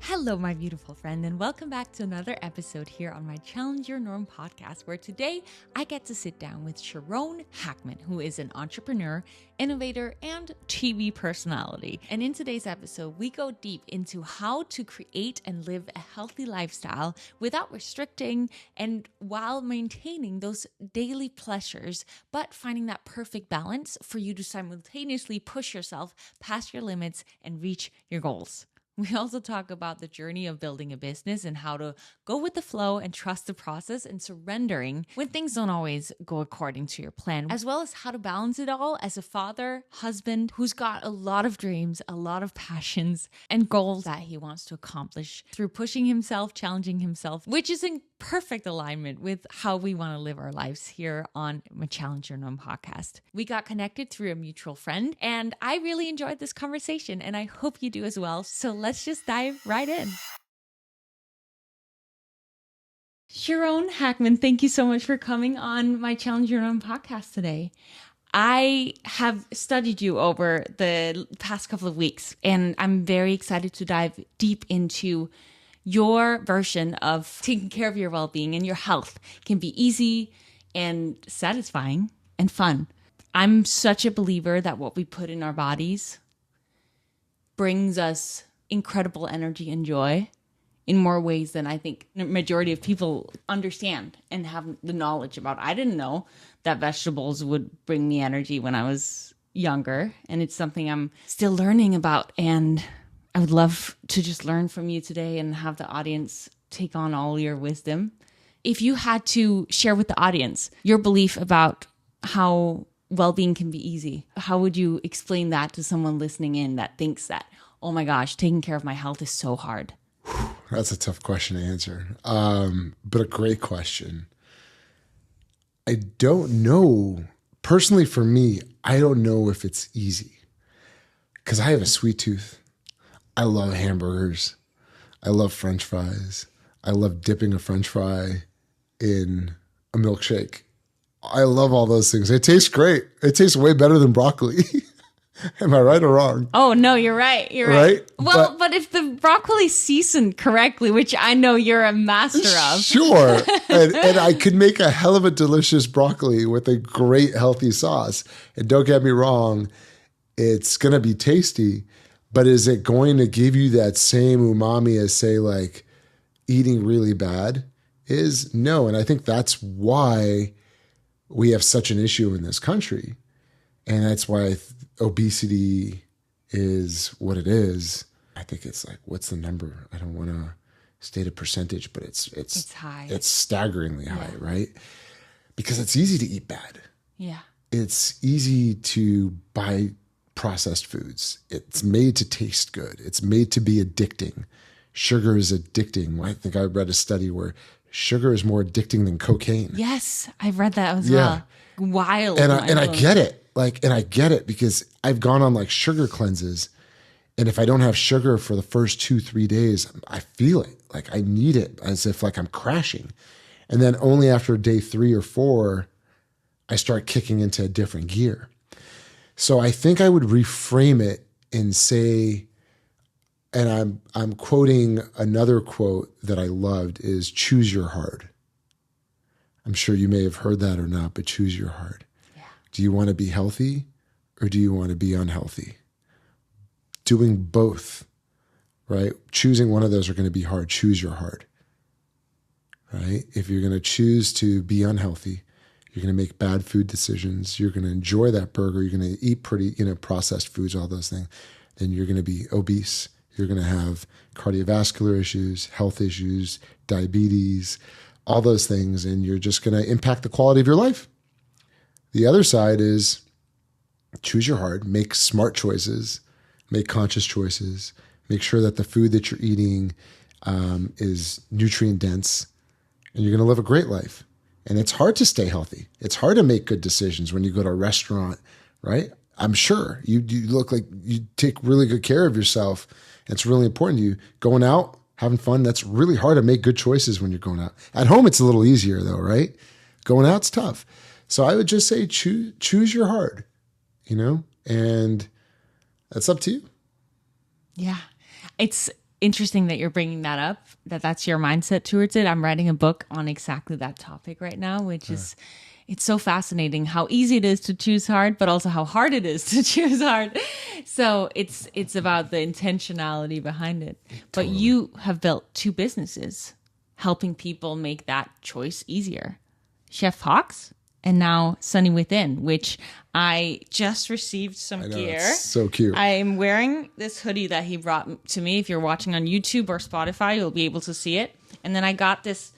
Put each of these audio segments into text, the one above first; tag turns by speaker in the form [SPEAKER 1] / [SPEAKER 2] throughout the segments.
[SPEAKER 1] Hello, my beautiful friend, and welcome back to another episode here on my Challenge Your Norm podcast, where today I get to sit down with Sharone Hakman, who is an entrepreneur, innovator, and TV personality. And in today's episode, we go deep into how to create and live a healthy lifestyle without restricting and while maintaining those daily pleasures, but finding that perfect balance for you to simultaneously push yourself past your limits and reach your goals. We also talk about the journey of building a business and how to go with the flow and trust the process and surrendering when things don't always go according to your plan, as well as how to balance it all as a father, husband who's got a lot of dreams, a lot of passions and goals that he wants to accomplish through pushing himself, challenging himself, which is in perfect alignment with how we want to live our lives here on my Challenge Your Norm podcast. We got connected through a mutual friend and I really enjoyed this conversation and I hope you do as well. So let's just dive right in. Sharone Hakman, thank you so much for coming on my Challenge Your Norm podcast today. I have studied you over the past couple of weeks and I'm very excited to dive deep into your version of taking care of your well-being, and your health can be easy and satisfying and fun. I'm such a believer that what we put in our bodies brings us incredible energy and joy in more ways than I think the majority of people understand and have the knowledge about. I didn't know that vegetables would bring me energy when I was younger, and it's something I'm still learning about, and I would love to just learn from you today and have the audience take on all your wisdom. If you had to share with the audience your belief about how well-being can be easy, how would you explain that to someone listening in that thinks that, oh my gosh, taking care of my health is so hard?
[SPEAKER 2] That's a tough question to answer, but a great question. I don't know. Personally, for me, I don't know if it's easy because I have a sweet tooth. I love hamburgers. I love French fries. I love dipping a French fry in a milkshake. I love all those things. It tastes great. It tastes way better than broccoli. Am I right or wrong?
[SPEAKER 1] Oh, no, you're right. You're right. Well, but if the broccoli's seasoned correctly, which I know you're a master of.
[SPEAKER 2] Sure. and I could make a hell of a delicious broccoli with a great healthy sauce. And don't get me wrong, it's going to be tasty. But is it going to give you that same umami as, say, like eating really bad? Is no. And I think that's why we have such an issue in this country. And that's why obesity is what it is. I think it's like, what's the number? I don't want to state a percentage, but it's
[SPEAKER 1] high.
[SPEAKER 2] It's staggeringly high, right? Because it's easy to eat bad.
[SPEAKER 1] Yeah.
[SPEAKER 2] It's easy to buy processed foods. It's made to taste good. It's made to be addicting. Sugar is addicting. I think I read a study where sugar is more addicting than cocaine.
[SPEAKER 1] Yes, I've read that as well. Wild.
[SPEAKER 2] And I get it. And I get it because I've gone on like sugar cleanses. And if I don't have sugar for the first 2-3 days, I feel it. Like I need it as if like I'm crashing. And then only after day 3 or 4, I start kicking into a different gear. So I think I would reframe it and say, and I'm quoting another quote that I loved is choose your heart. I'm sure you may have heard that or not, but choose your heart. Yeah. Do you want to be healthy or do you want to be unhealthy? Doing both, right? Choosing one of those are going to be hard. Choose your heart, right? If you're going to choose to be unhealthy, you're going to make bad food decisions. You're going to enjoy that burger. You're going to eat pretty, processed foods, all those things. Then you're going to be obese. You're going to have cardiovascular issues, health issues, diabetes, all those things. And you're just going to impact the quality of your life. The other side is choose your heart, make smart choices, make conscious choices, make sure that the food that you're eating is nutrient dense, and you're going to live a great life. And it's hard to stay healthy. It's hard to make good decisions when you go to a restaurant, right? I'm sure you look like you take really good care of yourself. It's really important to you. Going out, having fun, that's really hard to make good choices when you're going out. At home, it's a little easier though, right? Going out's tough. So I would just say choose your heart, and that's up to you.
[SPEAKER 1] Yeah. It's interesting that you're bringing that up, that's your mindset towards it. I'm writing a book on exactly that topic right now, which is, it's so fascinating how easy it is to choose hard, but also how hard it is to choose hard. So it's about the intentionality behind it. But you have built 2 businesses helping people make that choice easier. Chef Hawks and now Sunny Within, which I just received some gear.
[SPEAKER 2] It's so cute.
[SPEAKER 1] I'm wearing this hoodie that he brought to me. If you're watching on YouTube or Spotify, you'll be able to see it. And then I got this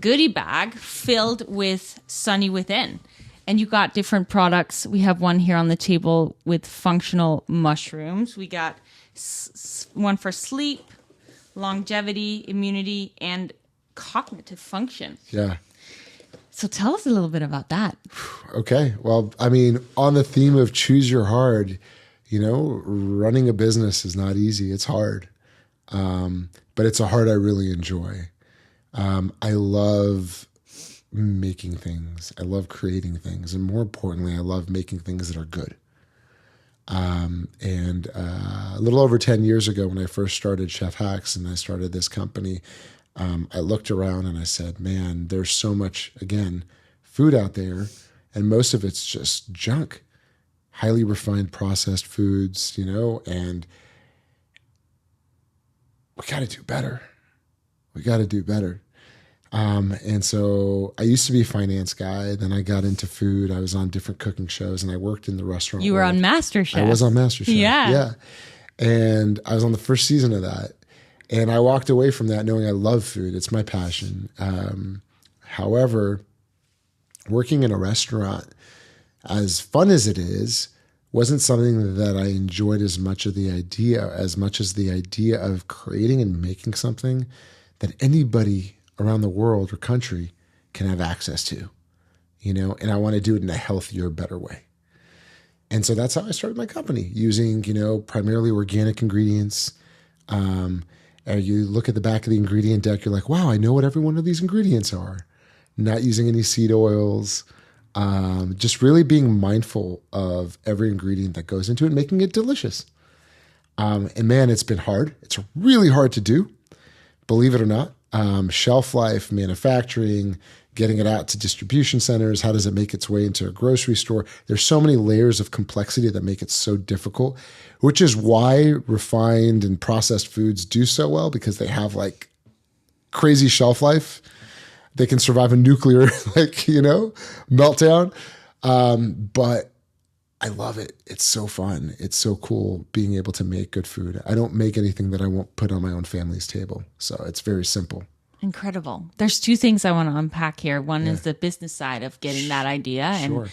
[SPEAKER 1] goodie bag filled with Sunny Within. And you got different products. We have one here on the table with functional mushrooms. We got one for sleep, longevity, immunity, and cognitive function.
[SPEAKER 2] Yeah.
[SPEAKER 1] So tell us a little bit about that.
[SPEAKER 2] Okay. Well, I mean, on the theme of choose your hard, running a business is not easy. It's hard. But it's a hard I really enjoy. I love making things. I love creating things. And more importantly, I love making things that are good. And a little over 10 years ago, when I first started Chef Hacks and I started this company, I looked around and I said, man, there's so much, again, food out there, and most of it's just junk, highly refined processed foods, and we got to do better. We got to do better. And so I used to be a finance guy. Then I got into food. I was on different cooking shows and I worked in the restaurant.
[SPEAKER 1] You were on MasterChef.
[SPEAKER 2] I was on MasterChef.
[SPEAKER 1] Yeah.
[SPEAKER 2] And I was on the first season of that. And I walked away from that knowing I love food. It's my passion. However, working in a restaurant, as fun as it is, wasn't something that I enjoyed as much as the idea of creating and making something that anybody around the world or country can have access to, and I want to do it in a healthier, better way. And so that's how I started my company, using, primarily organic ingredients. You look at the back of the ingredient deck, you're like, wow, I know what every one of these ingredients are. Not using any seed oils, just really being mindful of every ingredient that goes into it, making it delicious. And man, it's been hard. It's really hard to do, believe it or not. Shelf life, manufacturing, getting it out to distribution centers. How does it make its way into a grocery store? There's so many layers of complexity that make it so difficult, which is why refined and processed foods do so well, because they have like crazy shelf life. They can survive a nuclear, meltdown. But I love it. It's so fun. It's so cool being able to make good food. I don't make anything that I won't put on my own family's table. So it's very simple.
[SPEAKER 1] Incredible. There's 2 things I want to unpack here. One is the business side of getting that idea and,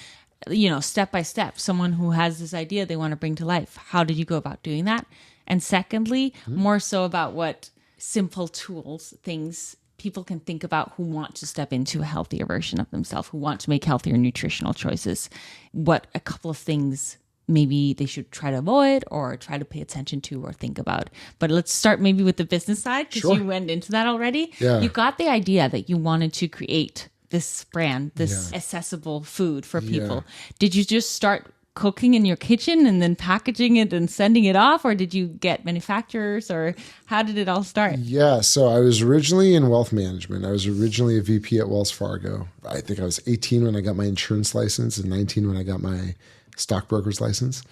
[SPEAKER 1] step by step, someone who has this idea they want to bring to life. How did you go about doing that? And secondly, more so about what simple tools, things people can think about who want to step into a healthier version of themselves, who want to make healthier nutritional choices. What a couple of things maybe they should try to avoid or try to pay attention to or think about. But let's start maybe with the business side, because you went into that already.
[SPEAKER 2] Yeah.
[SPEAKER 1] You got the idea that you wanted to create this brand, this accessible food for people. Did you just start cooking in your kitchen and then packaging it and sending it off, or did you get manufacturers, or how did it all start?
[SPEAKER 2] Yeah, so I was originally in wealth management. I was originally a VP at Wells Fargo. I think I was 18 when I got my insurance license and 19 when I got my stockbroker's license.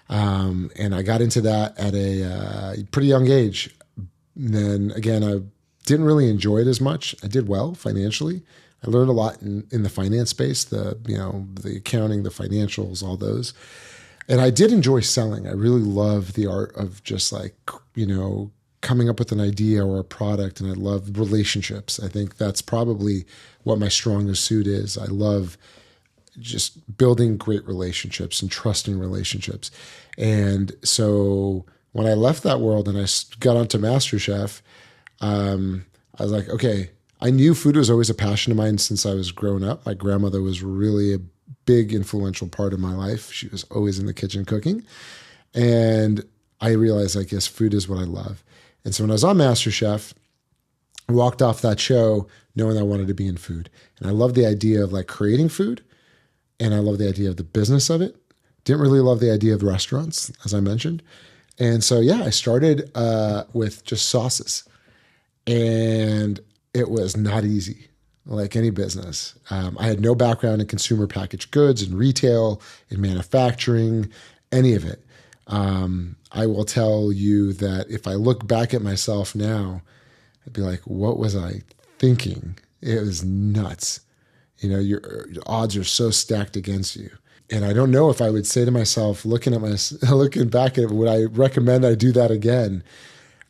[SPEAKER 2] And I got into that at a pretty young age. And then again, I didn't really enjoy it as much. I did well financially. I learned a lot in the finance space, the accounting, the financials, all those. And I did enjoy selling. I really love the art of just coming up with an idea or a product. And I love relationships. I think that's probably what my strongest suit is. I love just building great relationships and trusting relationships. And so when I left that world and I got onto MasterChef, I was like, okay, I knew food was always a passion of mine since I was growing up. My grandmother was really a big influential part of my life. She was always in the kitchen cooking. And I realized, I guess, food is what I love. And so when I was on MasterChef, I walked off that show knowing I wanted to be in food. And I love the idea of creating food. And I love the idea of the business of it. Didn't really love the idea of restaurants, as I mentioned. And so, yeah, I started with just sauces, and it was not easy, like any business. I had no background in consumer packaged goods, in retail, in manufacturing, any of it. I will tell you that if I look back at myself now, I'd be like, what was I thinking? It was nuts. You know, your odds are so stacked against you. And I don't know if I would say to myself, looking back at it, would I recommend I do that again?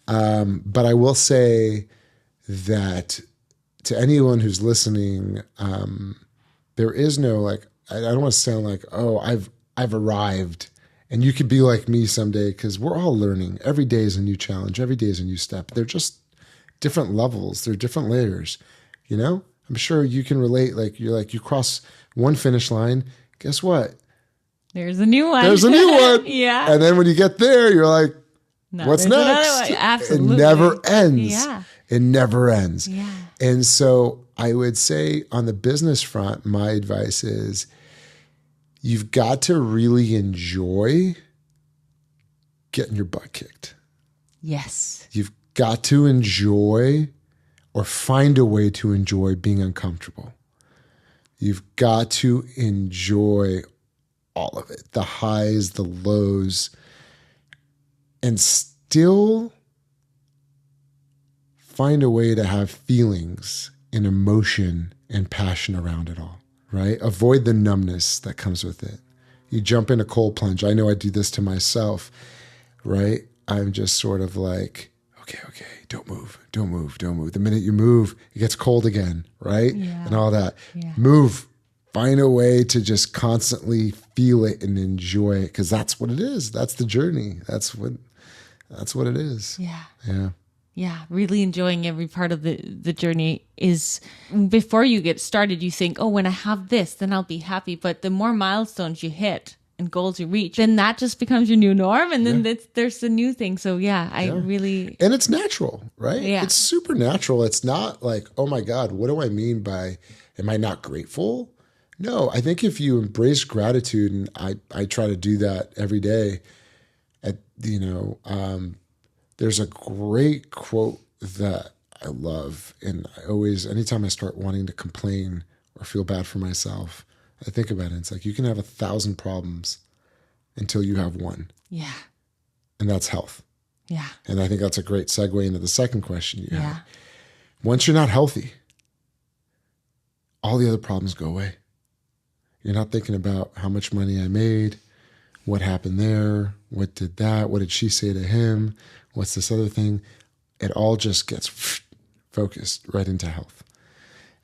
[SPEAKER 2] But I will say that to anyone who's listening, there is no like, I don't want to sound like, oh, I've arrived. And you could be like me someday, because we're all learning. Every day is a new challenge. Every day is a new step. They're just different levels. They're different layers. You know, I'm sure you can relate. Like you cross one finish line. Guess what?
[SPEAKER 1] There's a new one.
[SPEAKER 2] There's a new one.
[SPEAKER 1] Yeah.
[SPEAKER 2] And then when you get there, you're like,
[SPEAKER 1] No,
[SPEAKER 2] what's next?
[SPEAKER 1] Absolutely.
[SPEAKER 2] It never ends.
[SPEAKER 1] Yeah.
[SPEAKER 2] It never ends.
[SPEAKER 1] Yeah.
[SPEAKER 2] And so I would say on the business front, my advice is you've got to really enjoy getting your butt kicked.
[SPEAKER 1] Yes.
[SPEAKER 2] You've got to enjoy or find a way to enjoy being uncomfortable. You've got to enjoy all of it, the highs, the lows, and still find a way to have feelings and emotion and passion around it all, right? Avoid the numbness that comes with it. You jump in a cold plunge. I know I do this to myself, right? I'm just sort of like, okay, don't move. The minute you move, it gets cold again, right?
[SPEAKER 1] Yeah.
[SPEAKER 2] And all that.
[SPEAKER 1] Yeah.
[SPEAKER 2] Move. Find a way to just constantly feel it and enjoy it, because that's what it is. That's the journey. That's what it is.
[SPEAKER 1] Yeah.
[SPEAKER 2] Yeah.
[SPEAKER 1] Yeah, really enjoying every part of the journey is before you get started, you think, oh, when I have this, then I'll be happy. But the more milestones you hit and goals you reach, then that just becomes your new norm. And then there's the new thing. So yeah, I really...
[SPEAKER 2] And it's natural, right?
[SPEAKER 1] Yeah.
[SPEAKER 2] It's super natural. It's not like, oh my God, what do I mean by, am I not grateful? No, I think if you embrace gratitude, and I try to do that every day, there's a great quote that I love. And I always, anytime I start wanting to complain or feel bad for myself, I think about it. It's like, you can have 1,000 problems until you have one.
[SPEAKER 1] Yeah.
[SPEAKER 2] And that's health.
[SPEAKER 1] Yeah.
[SPEAKER 2] And I think that's a great segue into the second question you had.
[SPEAKER 1] Yeah.
[SPEAKER 2] Once you're not healthy, all the other problems go away. You're not thinking about how much money I made, what happened there, what did that, what did she say to him, what's this other thing? It all just gets focused right into health.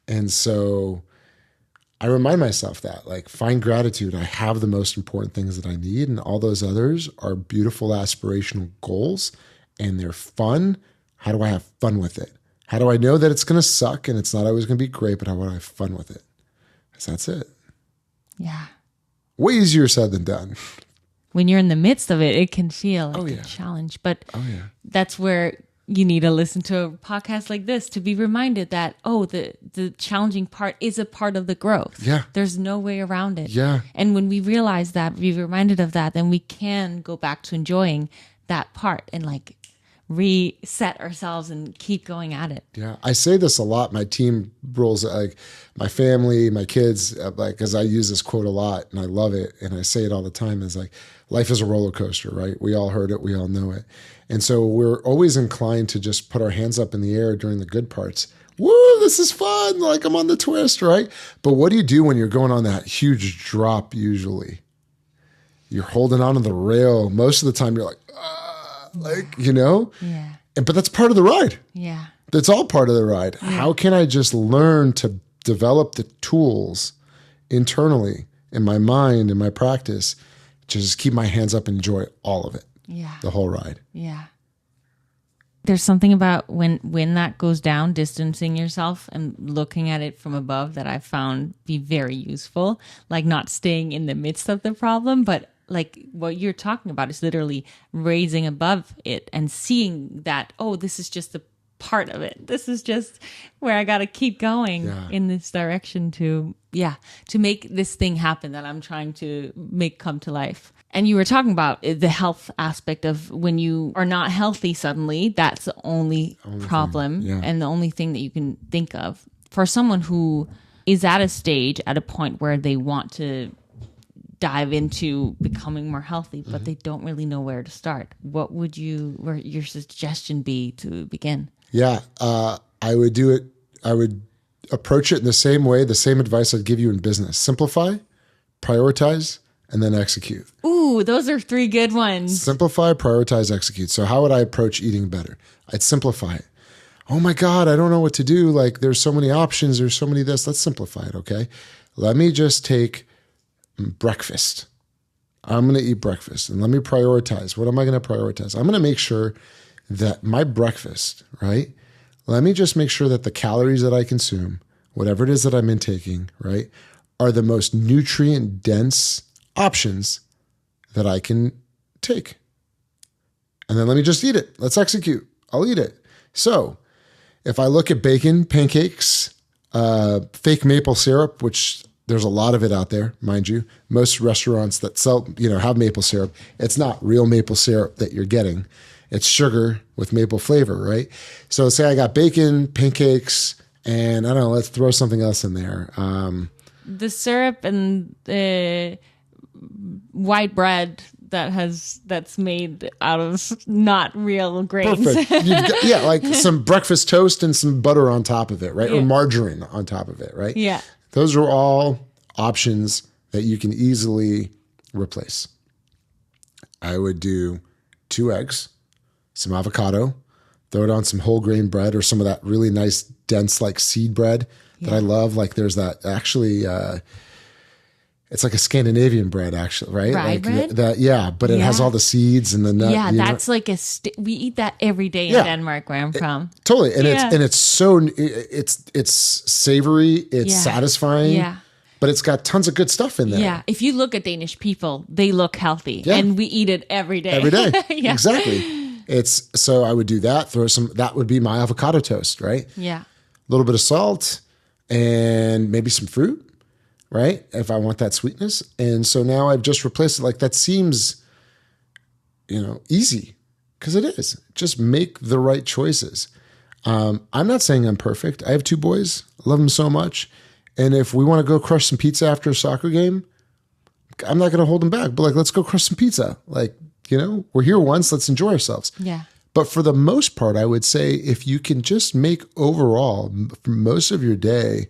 [SPEAKER 2] And so I remind myself that, like, find gratitude. I have the most important things that I need, and all those others are beautiful aspirational goals, and they're fun. How do I have fun with it? How do I know that it's going to suck and it's not always going to be great, but how do I have fun with it? Because that's it.
[SPEAKER 1] Yeah.
[SPEAKER 2] Way easier said than done.
[SPEAKER 1] When you're in the midst of it, it can feel like
[SPEAKER 2] yeah.
[SPEAKER 1] a challenge. But
[SPEAKER 2] that's
[SPEAKER 1] where you need to listen to a podcast like this to be reminded that, the challenging part is a part of the growth.
[SPEAKER 2] Yeah.
[SPEAKER 1] There's no way around it.
[SPEAKER 2] Yeah.
[SPEAKER 1] And when we realize that, be reminded of that, then we can go back to enjoying that part and like reset ourselves and keep going at it.
[SPEAKER 2] Yeah. I say this a lot. My team rolls, like my family, my kids, like, because I use this quote a lot and I love it. And I say it all the time, is like, life is a roller coaster, right? We all heard it. We all know it. And so we're always inclined to just put our hands up in the air during the good parts. Woo, this is fun. Like, I'm on the twist, right? But what do you do when you're going on that huge drop usually? You're holding on to the rail. Most of the time you're like,
[SPEAKER 1] Yeah.
[SPEAKER 2] But that's part of the ride.
[SPEAKER 1] Yeah.
[SPEAKER 2] That's all part of the ride. Yeah. How can I just learn to develop the tools internally in my mind and my practice to just keep my hands up and enjoy all of it?
[SPEAKER 1] Yeah.
[SPEAKER 2] The whole ride.
[SPEAKER 1] Yeah. There's something about when that goes down, distancing yourself and looking at it from above that I found be very useful. Like not staying in the midst of the problem, but like what you're talking about is literally raising above it and seeing that, this is just a part of it. This is just where I got to keep going in this direction to make this thing happen that I'm trying to make come to life. And you were talking about the health aspect of when you are not healthy suddenly, that's the only problem and the only thing that you can think of. For someone who is at a stage, at a point where they want to dive into becoming more healthy, but they don't really know where to start, what would your suggestion be to begin?
[SPEAKER 2] Yeah, I would do it. I would approach it in the same way, the same advice I'd give you in business. Simplify, prioritize, and then execute.
[SPEAKER 1] Ooh, those are 3 good ones.
[SPEAKER 2] Simplify, prioritize, execute. So how would I approach eating better? I'd simplify it. Oh my God, I don't know what to do. Like there's so many options. There's so many this. Let's simplify it, okay? Let me just take breakfast. I'm going to eat breakfast and let me prioritize. What am I going to prioritize? I'm going to make sure that my breakfast, right? Let me just make sure that the calories that I consume, whatever it is that I'm intaking, right, are the most nutrient dense options that I can take. And then let me just eat it. Let's execute. I'll eat it. So if I look at bacon, pancakes, fake maple syrup, which there's a lot of it out there, mind you. Most restaurants that sell, have maple syrup, it's not real maple syrup that you're getting. It's sugar with maple flavor, right? So say I got bacon, pancakes, and I don't know, let's throw something else in there.
[SPEAKER 1] The syrup and the white bread that's made out of not real grains.
[SPEAKER 2] Perfect. Like some breakfast toast and some butter on top of it, right? Or margarine on top of it, right?
[SPEAKER 1] Yeah.
[SPEAKER 2] Those are all options that you can easily replace. I would do 2 eggs, some avocado, throw it on some whole grain bread or some of that really nice dense like seed bread that I love. Like there's that actually, it's like a Scandinavian bread actually, right?
[SPEAKER 1] Rye
[SPEAKER 2] like
[SPEAKER 1] bread?
[SPEAKER 2] But it has all the seeds and the nut.
[SPEAKER 1] Yeah, that's like we eat that every day in Denmark where I'm from.
[SPEAKER 2] Totally. And it's so it's savory, it's satisfying.
[SPEAKER 1] Yeah.
[SPEAKER 2] But it's got tons of good stuff in there.
[SPEAKER 1] Yeah. If you look at Danish people, they look healthy and we eat it every day.
[SPEAKER 2] Every day. Exactly. So I would do that, that would be my avocado toast, right?
[SPEAKER 1] Yeah.
[SPEAKER 2] A little bit of salt and maybe some fruit, right? If I want that sweetness. And so now I've just replaced it. Like that seems, easy because it is. Just make the right choices. I'm not saying I'm perfect. I have 2 boys. I love them so much. And if we want to go crush some pizza after a soccer game, I'm not going to hold them back. But let's go crush some pizza. We're here once. Let's enjoy ourselves.
[SPEAKER 1] Yeah.
[SPEAKER 2] But for the most part, I would say if you can just make overall, for most of your day,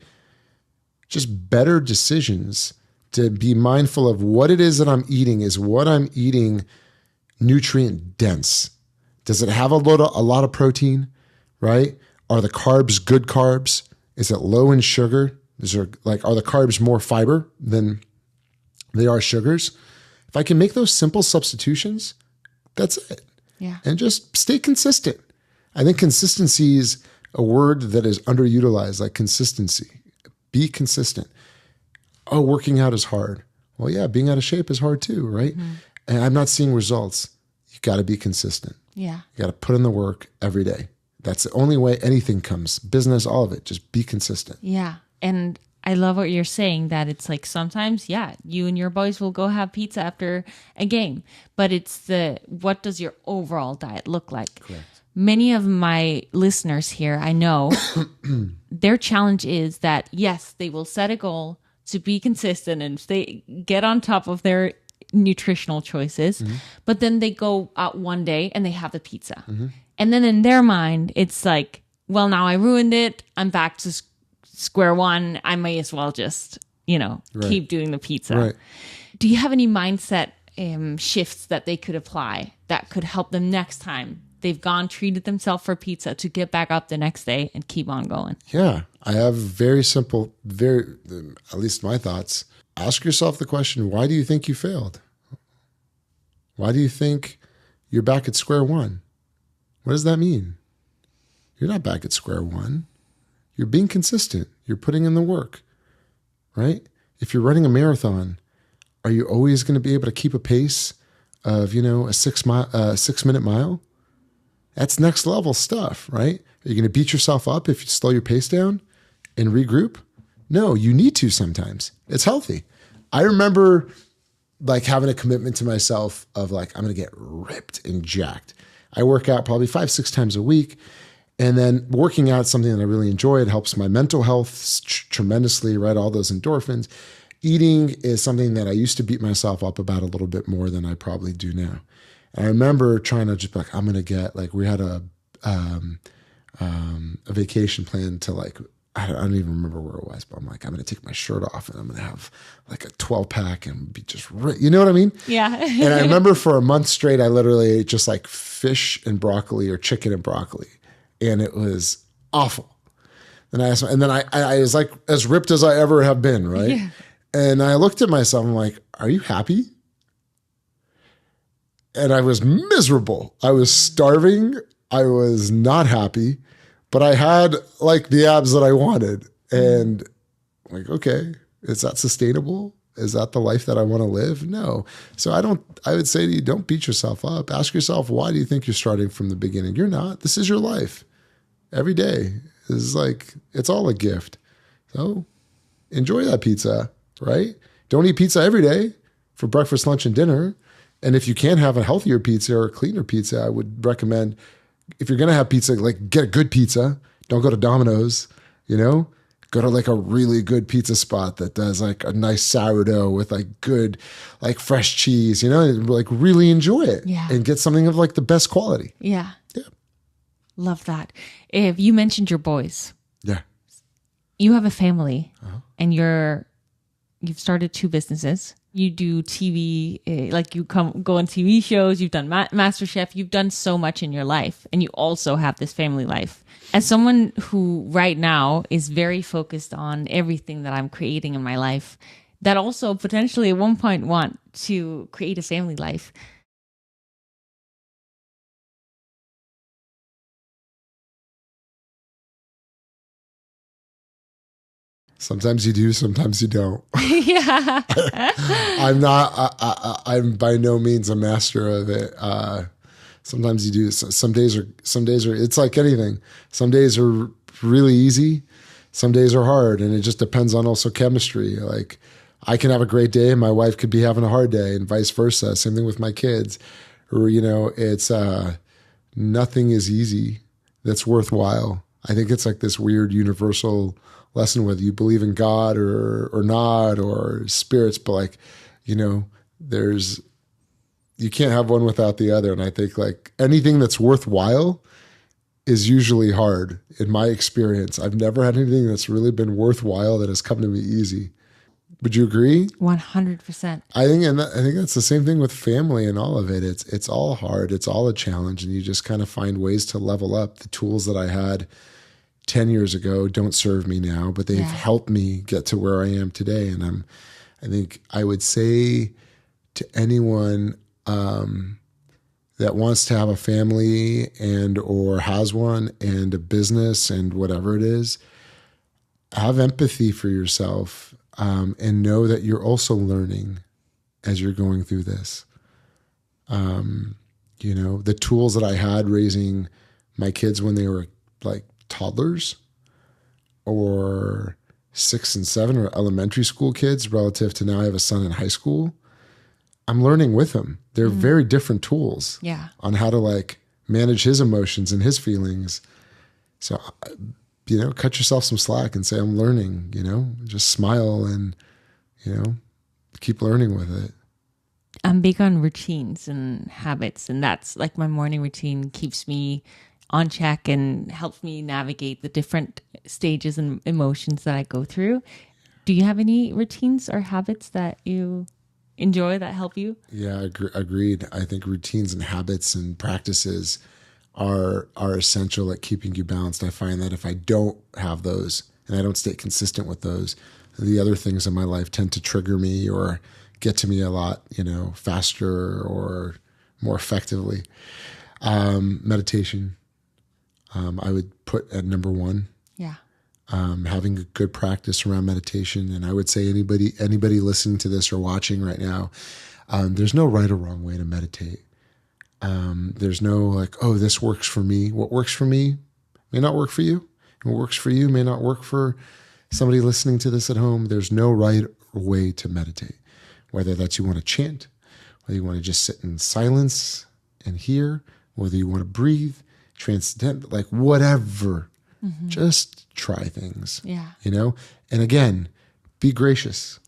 [SPEAKER 2] just better decisions to be mindful of what it is that I'm eating. Is what I'm eating nutrient dense? Does it have a lot of protein, right? Are the carbs good carbs? Is it low in sugar? Are the carbs more fiber than they are sugars? If I can make those simple substitutions, that's it.
[SPEAKER 1] Yeah.
[SPEAKER 2] And just stay consistent. I think consistency is a word that is underutilized, like consistency. Be consistent. Oh, working out is hard. Well, yeah, being out of shape is hard too, right? Mm-hmm. And I'm not seeing results. You got to be consistent.
[SPEAKER 1] Yeah.
[SPEAKER 2] You got to put in the work every day. That's the only way anything comes. Business, all of it. Just be consistent.
[SPEAKER 1] Yeah. And I love what you're saying, that it's like sometimes, you and your boys will go have pizza after a game, but it's what does your overall diet look like?
[SPEAKER 2] Correct.
[SPEAKER 1] Many of my listeners here, I know, their challenge is that, yes, they will set a goal to be consistent and they get on top of their nutritional choices, but then they go out one day and they have the pizza. And then in their mind, it's like, well, now I ruined it. I'm back to square one. I may as well just, keep doing the pizza.
[SPEAKER 2] Right.
[SPEAKER 1] Do you have any mindset shifts that they could apply that could help them next time they've treated themselves for pizza to get back up the next day and keep on going?
[SPEAKER 2] Yeah. I have very simple, at least my thoughts. Ask yourself the question, why do you think you failed? Why do you think you're back at square one? What does that mean? You're not back at square one. You're being consistent. You're putting in the work, right? If you're running a marathon, are you always going to be able to keep a pace of, a 6-minute mile? That's next level stuff, right? Are you going to beat yourself up if you slow your pace down and regroup? No, you need to sometimes. It's healthy. I remember like having a commitment to myself of like, I'm going to get ripped and jacked. I work out probably 5-6 times a week. And then working out is something that I really enjoy. It helps my mental health tremendously, right? All those endorphins. Eating is something that I used to beat myself up about a little bit more than I probably do now. And I remember trying to just be like, I'm going to get like, we had a vacation plan to like, I don't even remember where it was, but I'm like, I'm going to take my shirt off and I'm going to have like a 12 pack and be just, you know what I mean?
[SPEAKER 1] Yeah.
[SPEAKER 2] And I remember for a month straight, I literally ate just like fish and broccoli or chicken and broccoli. And it was awful. And I asked, and then I was like as ripped as I ever have been, right?
[SPEAKER 1] Yeah.
[SPEAKER 2] And I looked at myself, I'm like, are you happy? And I was miserable. I was starving. I was not happy, but I had like the abs that I wanted. And I'm like, okay, is that sustainable? Is that the life that I want to live? No. So I would say to you, don't beat yourself up. Ask yourself, why do you think you're starting from the beginning? You're not. This is your life. Every day is like, it's all a gift. So enjoy that pizza, right? Don't eat pizza every day for breakfast, lunch, and dinner. And if you can have a healthier pizza or a cleaner pizza, I would recommend, if you're going to have pizza, like get a good pizza. Don't go to Domino's, you know? Go to like a really good pizza spot that does like a nice sourdough with like good, like fresh cheese, you know, and like really enjoy it.
[SPEAKER 1] Yeah.
[SPEAKER 2] And get something of like the best quality.
[SPEAKER 1] Yeah.
[SPEAKER 2] Yeah.
[SPEAKER 1] Love that. If you mentioned your boys,
[SPEAKER 2] Yeah.
[SPEAKER 1] you have a family and you've started 2 businesses. You do TV, like you go on TV shows, you've done MasterChef, you've done so much in your life, and you also have this family life. As someone who right now is very focused on everything that I'm creating in my life, that also potentially at one point want to create a family life.
[SPEAKER 2] Sometimes you do, sometimes you don't.
[SPEAKER 1] Yeah.
[SPEAKER 2] I'm by no means a master of it. Sometimes you do. Some days are, it's like anything. Some days are really easy. Some days are hard. And it just depends on also chemistry. Like I can have a great day and my wife could be having a hard day and vice versa. Same thing with my kids. Or, you know, it's, nothing is easy that's worthwhile. I think it's like this weird universal lesson, whether you believe in God or not, or spirits, but like, you know, you can't have one without the other. And I think like anything that's worthwhile is usually hard in my experience. I've never had anything that's really been worthwhile that has come to me easy. Would you agree?
[SPEAKER 1] 100%.
[SPEAKER 2] I think that's the same thing with family and all of it. It's all hard. It's all a challenge. And you just kind of find ways to level up. The tools that I had 10 years ago don't serve me now, but they've helped me get to where I am today. And I think I would say to anyone that wants to have a family and or has one and a business and whatever it is, have empathy for yourself and know that you're also learning as you're going through this. You know, the tools that I had raising my kids when they were like toddlers or 6 and 7 or elementary school kids relative to now I have a son in high school, I'm learning with him. They're very different tools on how to like manage his emotions and his feelings. So, you know, cut yourself some slack and say, I'm learning, you know, just smile and, you know, keep learning with it.
[SPEAKER 1] I'm big on routines and habits, and that's like my morning routine keeps me on check and helps me navigate the different stages and emotions that I go through. Do you have any routines or habits that you enjoy that help you?
[SPEAKER 2] Yeah, agreed. I think routines and habits and practices are essential at keeping you balanced. I find that if I don't have those and I don't stay consistent with those, the other things in my life tend to trigger me or get to me a lot, you know, faster or more effectively. Meditation, I would put at number 1.
[SPEAKER 1] Yeah.
[SPEAKER 2] Having a good practice around meditation. And I would say anybody listening to this or watching right now, there's no right or wrong way to meditate. There's no like, oh, this works for me. What works for me may not work for you. And what works for you may not work for somebody listening to this at home. There's no right way to meditate. whether that's you want to chant, whether you want to just sit in silence and hear, whether you want to breathe, transcendent, like whatever. Just try things.
[SPEAKER 1] Yeah.
[SPEAKER 2] And again, be gracious.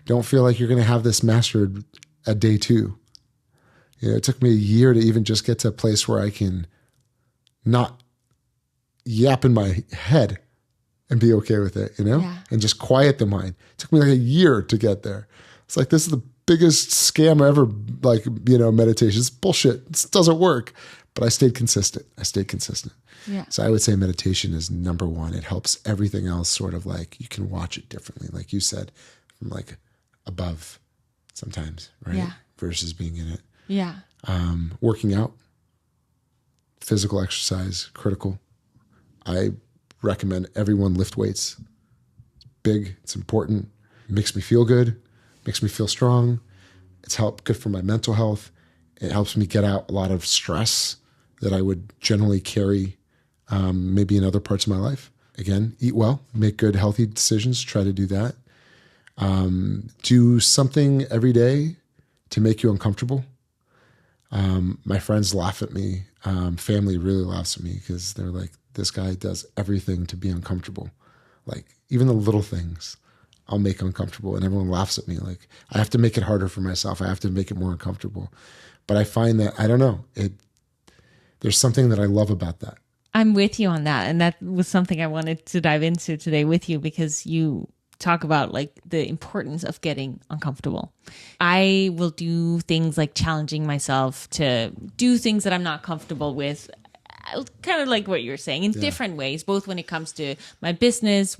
[SPEAKER 2] Don't feel like you're going to have this mastered at day 2. It took me a year to even just get to a place where I can not yap in my head and be okay with it, and just quiet the mind. It took me like a year to get there. It's like, this is the biggest scam ever, meditation. It's bullshit. It doesn't work. But I stayed consistent.
[SPEAKER 1] Yeah.
[SPEAKER 2] So I would say meditation is number 1. It helps everything else sort of like, you can watch it differently. Like you said, from like above sometimes, right?
[SPEAKER 1] Yeah.
[SPEAKER 2] Versus being in it.
[SPEAKER 1] Yeah.
[SPEAKER 2] Working out, physical exercise, critical. I recommend everyone lift weights. It's big. It's important. It makes me feel good. Makes me feel strong. It's good for my mental health. It helps me get out a lot of stress that I would generally carry maybe in other parts of my life. Again, eat well, make good, healthy decisions. Try to do that. Do something every day to make you uncomfortable. My friends laugh at me. Family really laughs at me because they're like, this guy does everything to be uncomfortable. Like even the little things I'll make uncomfortable, and everyone laughs at me. Like I have to make it harder for myself. I have to make it more uncomfortable. But I find that, I don't know, there's something that I love about that.
[SPEAKER 1] I'm with you on that. And that was something I wanted to dive into today with you, because you talk about like the importance of getting uncomfortable. I will do things like challenging myself to do things that I'm not comfortable with, kind of like what you're saying, in different ways, both when it comes to my business,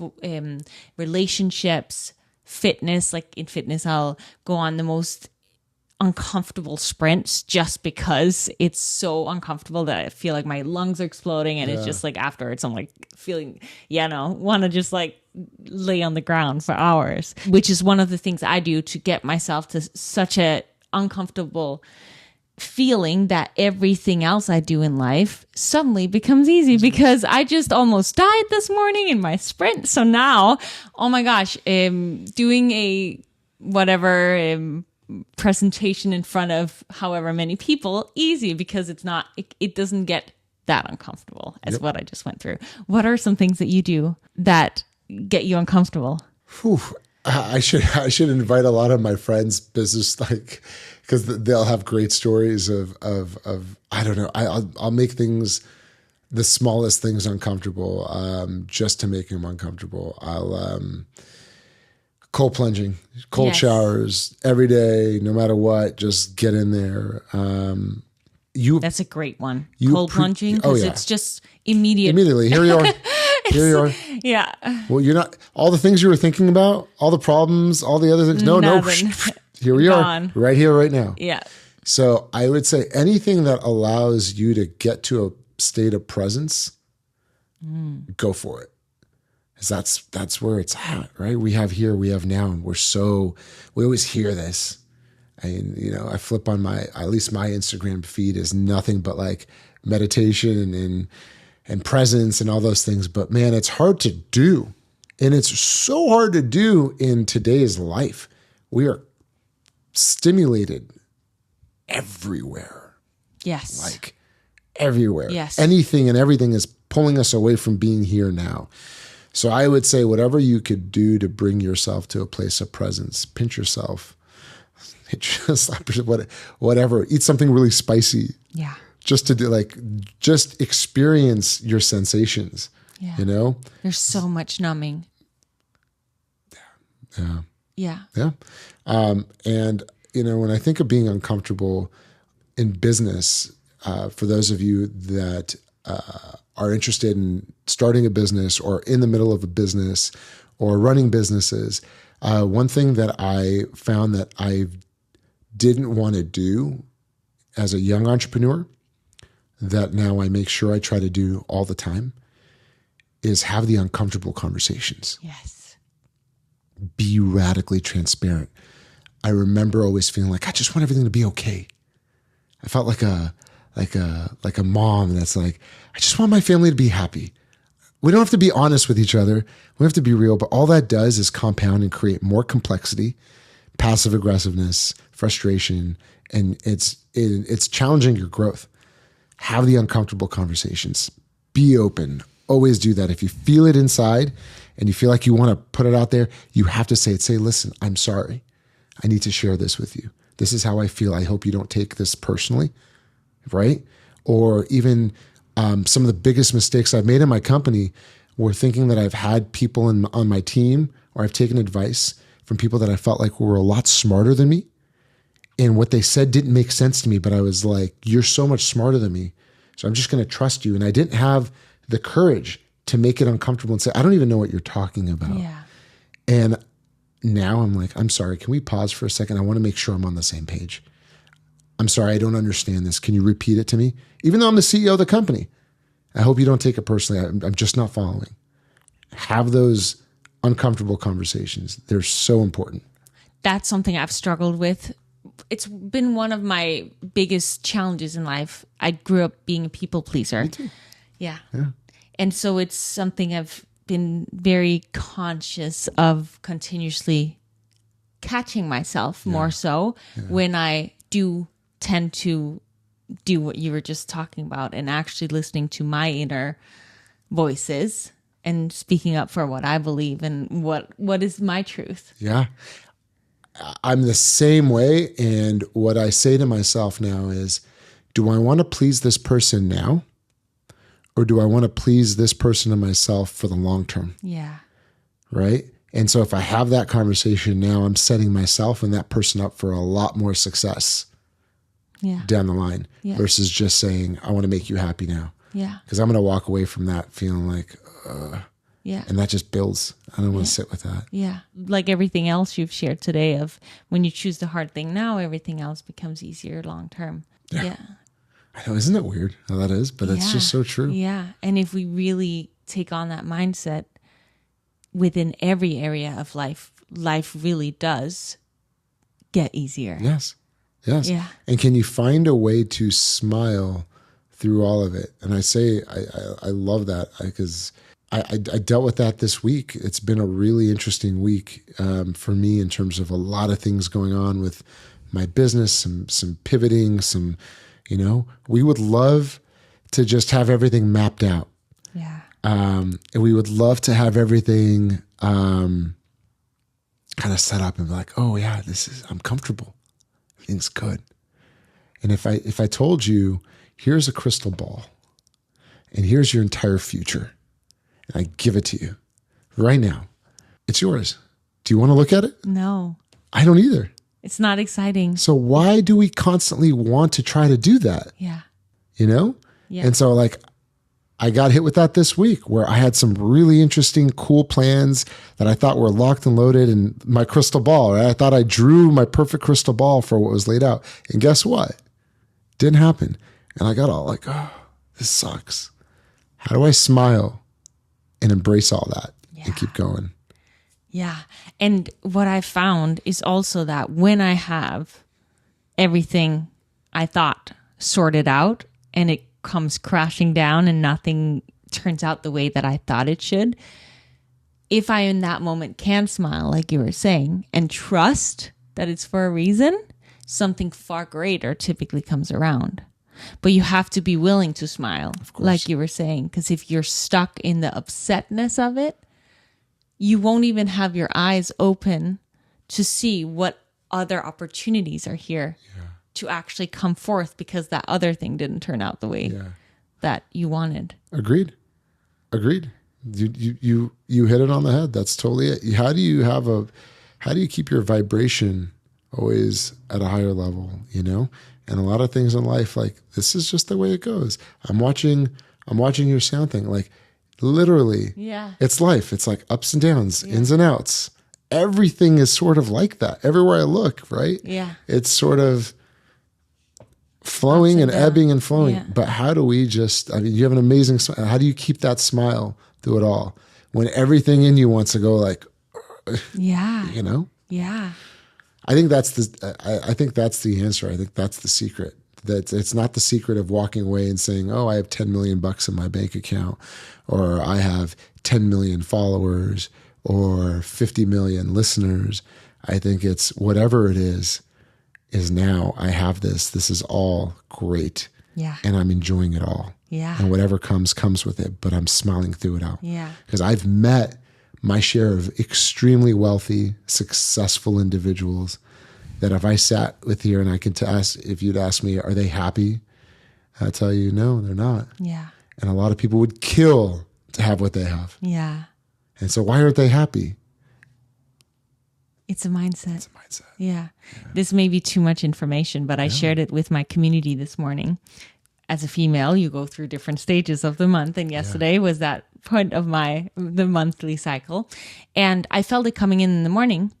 [SPEAKER 1] relationships, fitness. Like in fitness, I'll go on the most uncomfortable sprints just because it's so uncomfortable that I feel like my lungs are exploding, and it's just like afterwards I'm like feeling, want to just like lay on the ground for hours, which is one of the things I do to get myself to such a uncomfortable feeling that everything else I do in life suddenly becomes easy, because I just almost died this morning in my sprint. So now, oh my gosh, doing a whatever presentation in front of however many people, easy, because it doesn't get that uncomfortable as what I just went through. What are some things that you do that get you uncomfortable?
[SPEAKER 2] Whew. I should invite a lot of my friends' business, like, because they'll have great stories of I don't know. I'll make things, the smallest things, uncomfortable, just to make them uncomfortable. I'll cold plunging, cold showers every day, no matter what. Just get in there.
[SPEAKER 1] That's a great one. Cold plunging, because it's just immediate.
[SPEAKER 2] Immediately, here you are. Here you are.
[SPEAKER 1] Yeah.
[SPEAKER 2] Well, you're not, all the things you were thinking about, all the problems, all the other things. No. Here we are, right here, right now.
[SPEAKER 1] Yeah.
[SPEAKER 2] So I would say anything that allows you to get to a state of presence, go for it. Because that's where it's at, right? We have here, we have now, and we always hear this. I flip on at least my Instagram feed is nothing but like meditation and presence and all those things. But man, it's hard to do. And it's so hard to do in today's life. We are stimulated everywhere.
[SPEAKER 1] Yes.
[SPEAKER 2] Like everywhere.
[SPEAKER 1] Yes.
[SPEAKER 2] Anything and everything is pulling us away from being here now. So I would say whatever you could do to bring yourself to a place of presence, pinch yourself, whatever, eat something really spicy.
[SPEAKER 1] Yeah.
[SPEAKER 2] Just to do, just experience your sensations,
[SPEAKER 1] Yeah. There's so much numbing.
[SPEAKER 2] Yeah.
[SPEAKER 1] Yeah.
[SPEAKER 2] Yeah. And, when I think of being uncomfortable in business, for those of you that are interested in starting a business or in the middle of a business or running businesses, one thing that I found that I didn't want to do as a young entrepreneur, that now I make sure I try to do all the time, is have the uncomfortable conversations.
[SPEAKER 1] Yes.
[SPEAKER 2] Be radically transparent. I remember always feeling like I just want everything to be okay. I felt like a mom that's like, I just want my family to be happy. We don't have to be honest with each other. We have to be real, but all that does is compound and create more complexity passive aggressiveness, frustration, and it's challenging your growth. Have the uncomfortable conversations. Be open. Always do that. If you feel it inside and you feel like you want to put it out there, you have to say it. Say, listen, I'm sorry. I need to share this with you. This is how I feel. I hope you don't take this personally, right? Or even some of the biggest mistakes I've made in my company were thinking that I've had people on my team, or I've taken advice from people that I felt like were a lot smarter than me. And what they said didn't make sense to me, but I was like, you're so much smarter than me, so I'm just going to trust you. And I didn't have the courage to make it uncomfortable and say, I don't even know what you're talking about.
[SPEAKER 1] Yeah.
[SPEAKER 2] And now I'm like, I'm sorry, can we pause for a second? I want to make sure I'm on the same page. I'm sorry, I don't understand this. Can you repeat it to me? Even though I'm the CEO of the company, I hope you don't take it personally. I'm just not following. Have those uncomfortable conversations. They're so important.
[SPEAKER 1] That's something I've struggled with. It's been one of my biggest challenges in life. I grew up being a people pleaser.
[SPEAKER 2] Me too.
[SPEAKER 1] Yeah.
[SPEAKER 2] Yeah.
[SPEAKER 1] And so it's something I've been very conscious of continuously catching myself more so when I do tend to do what you were just talking about and actually listening to my inner voices and speaking up for what I believe and what is my truth.
[SPEAKER 2] Yeah. I'm the same way. And what I say to myself now is, do I want to please this person now? Or do I want to please this person and myself for the long term?
[SPEAKER 1] Yeah.
[SPEAKER 2] Right? And so if I have that conversation now, I'm setting myself and that person up for a lot more success down the line versus just saying, I want to make you happy now.
[SPEAKER 1] Yeah.
[SPEAKER 2] Because I'm going to walk away from that feeling like, and that just builds. I don't want to sit with that.
[SPEAKER 1] Yeah. Like everything else you've shared today of when you choose the hard thing now, everything else becomes easier long term. Yeah.
[SPEAKER 2] I know, isn't it weird how that is? But it's just so true.
[SPEAKER 1] Yeah. And if we really take on that mindset within every area of life, life really does get easier.
[SPEAKER 2] Yes. Yes.
[SPEAKER 1] Yeah.
[SPEAKER 2] And can you find a way to smile through all of it? And I say, I love that because I dealt with that this week. It's been a really interesting week for me in terms of a lot of things going on with my business, some pivoting, we would love to just have everything mapped out.
[SPEAKER 1] Yeah.
[SPEAKER 2] And we would love to have everything kind of set up and be like, oh yeah, I'm comfortable. Everything's good. And if I told you, here's a crystal ball and here's your entire future, and I give it to you right now, it's yours. Do you want to look at it?
[SPEAKER 1] No.
[SPEAKER 2] I don't either.
[SPEAKER 1] It's not exciting.
[SPEAKER 2] So why do we constantly want to try to do that?
[SPEAKER 1] Yeah.
[SPEAKER 2] Yeah. And so I got hit with that this week where I had some really interesting, cool plans that I thought were locked and loaded in my crystal ball. Right? I thought I drew my perfect crystal ball for what was laid out. And guess what? Didn't happen. And I got all like, oh, this sucks. How do I smile and embrace all that and keep going?
[SPEAKER 1] Yeah. And what I found is also that when I have everything I thought sorted out and it comes crashing down and nothing turns out the way that I thought it should, if I in that moment can smile, like you were saying, and trust that it's for a reason, something far greater typically comes around. But you have to be willing to smile, like you were saying, because if you're stuck in the upsetness of it, you won't even have your eyes open to see what other opportunities are here to actually come forth because that other thing didn't turn out the way that you wanted. Agreed.
[SPEAKER 2] You hit it on the head. That's totally it. How do you keep your vibration always at a higher level, And a lot of things in life, like this is just the way it goes. I'm watching your sound thing. Like literally, it's life. It's like ups and downs, ins and outs. Everything is sort of like that. Everywhere I look, right?
[SPEAKER 1] Yeah.
[SPEAKER 2] It's sort of flowing and ebbing and flowing. Yeah. But how do we you have an amazing smile. How do you keep that smile through it all when everything in you wants to go like,
[SPEAKER 1] Yeah.
[SPEAKER 2] I think that's the answer. I think that's the secret. That it's not the secret of walking away and saying, oh, I have 10 million bucks in my bank account, or I have 10 million followers, or 50 million listeners. I think it's whatever it is now. I have this. This is all great.
[SPEAKER 1] Yeah.
[SPEAKER 2] And I'm enjoying it all.
[SPEAKER 1] Yeah.
[SPEAKER 2] And whatever comes with it, but I'm smiling through it all.
[SPEAKER 1] Yeah.
[SPEAKER 2] Because I've met my share of extremely wealthy, successful individuals that if I sat with you and I could ask, if you'd ask me, are they happy? I'd tell you, no, they're not.
[SPEAKER 1] Yeah.
[SPEAKER 2] And a lot of people would kill to have what they have.
[SPEAKER 1] Yeah.
[SPEAKER 2] And so why aren't they happy?
[SPEAKER 1] It's a mindset.
[SPEAKER 2] It's a mindset.
[SPEAKER 1] Yeah. This may be too much information, but I shared it with my community this morning. As a female, you go through different stages of the month. And yesterday was that point of the monthly cycle. And I felt it coming in the morning.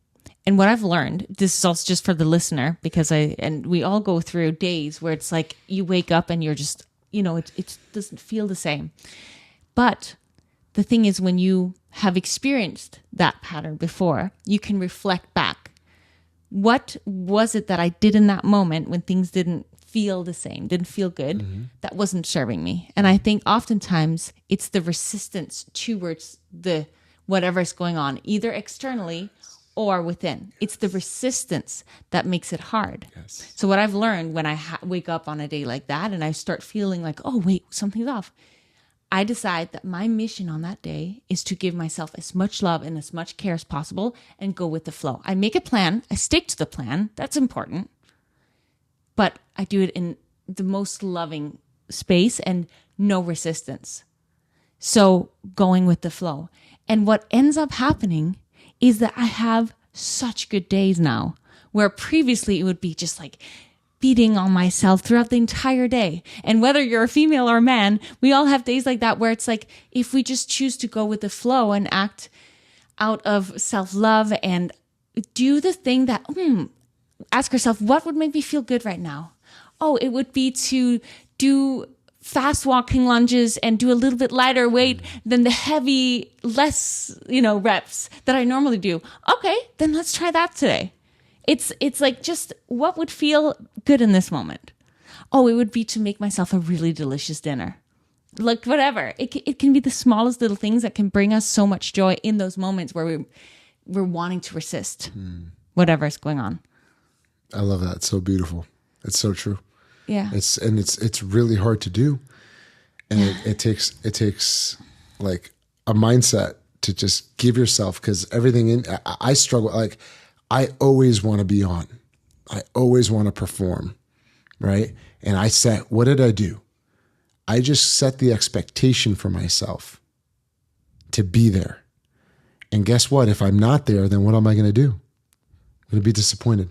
[SPEAKER 1] And what I've learned, this is also just for the listener, because we all go through days where it's like you wake up and you're just, it doesn't feel the same. But the thing is, when you have experienced that pattern before, you can reflect back. What was it that I did in that moment when things didn't feel the same, didn't feel good, that wasn't serving me? And I think oftentimes it's the resistance towards the whatever's going on, either externally or within. It's the resistance that makes it hard.
[SPEAKER 2] Yes.
[SPEAKER 1] So what I've learned when I wake up on a day like that and I start feeling like, oh, wait, something's off, I decide that my mission on that day is to give myself as much love and as much care as possible and go with the flow. I make a plan. I stick to the plan. That's important. But I do it in the most loving space and no resistance. So going with the flow. And what ends up happening is that I have such good days now, where previously it would be just like beating on myself throughout the entire day. And whether you're a female or a man, we all have days like that where it's like, if we just choose to go with the flow and act out of self-love and do the thing that, ask yourself, what would make me feel good right now? Oh, it would be to do fast walking lunges and do a little bit lighter weight than the heavy, less, reps that I normally do. Okay, then let's try that today. It's like, just what would feel good in this moment? Oh, it would be to make myself a really delicious dinner. Like whatever. It can be the smallest little things that can bring us so much joy in those moments where we're wanting to resist whatever is going on.
[SPEAKER 2] I love that. It's so beautiful. It's so true.
[SPEAKER 1] Yeah.
[SPEAKER 2] It's really hard to do. And it takes like a mindset to just give yourself, because everything I struggle, like I always want to be on. I always want to perform. Right. And what did I do? I just set the expectation for myself to be there. And guess what? If I'm not there, then what am I going to do? I'm going to be disappointed.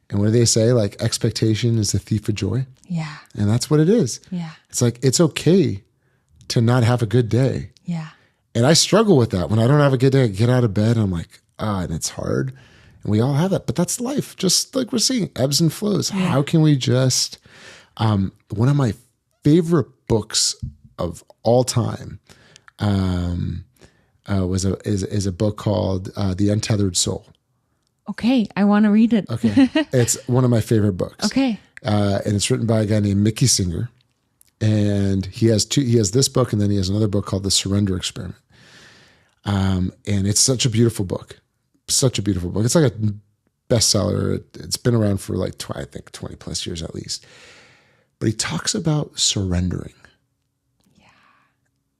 [SPEAKER 2] And what do they say? Like, expectation is the thief of joy.
[SPEAKER 1] Yeah.
[SPEAKER 2] And that's what it is.
[SPEAKER 1] Yeah.
[SPEAKER 2] It's like, it's okay to not have a good day.
[SPEAKER 1] Yeah.
[SPEAKER 2] And I struggle with that. When I don't have a good day, I get out of bed and I'm like, and it's hard. And we all have that, but that's life. Just like we're seeing, ebbs and flows. Yeah. How can we just, one of my favorite books of all time is a book called The Untethered Soul.
[SPEAKER 1] Okay, I want to read it.
[SPEAKER 2] Okay, it's one of my favorite books.
[SPEAKER 1] Okay,
[SPEAKER 2] and it's written by a guy named Mickey Singer, and he has this book, and then he has another book called The Surrender Experiment. And it's such a beautiful book, such a beautiful book. It's like a bestseller. It's been around for like I think 20 plus years at least. But he talks about surrendering. Yeah.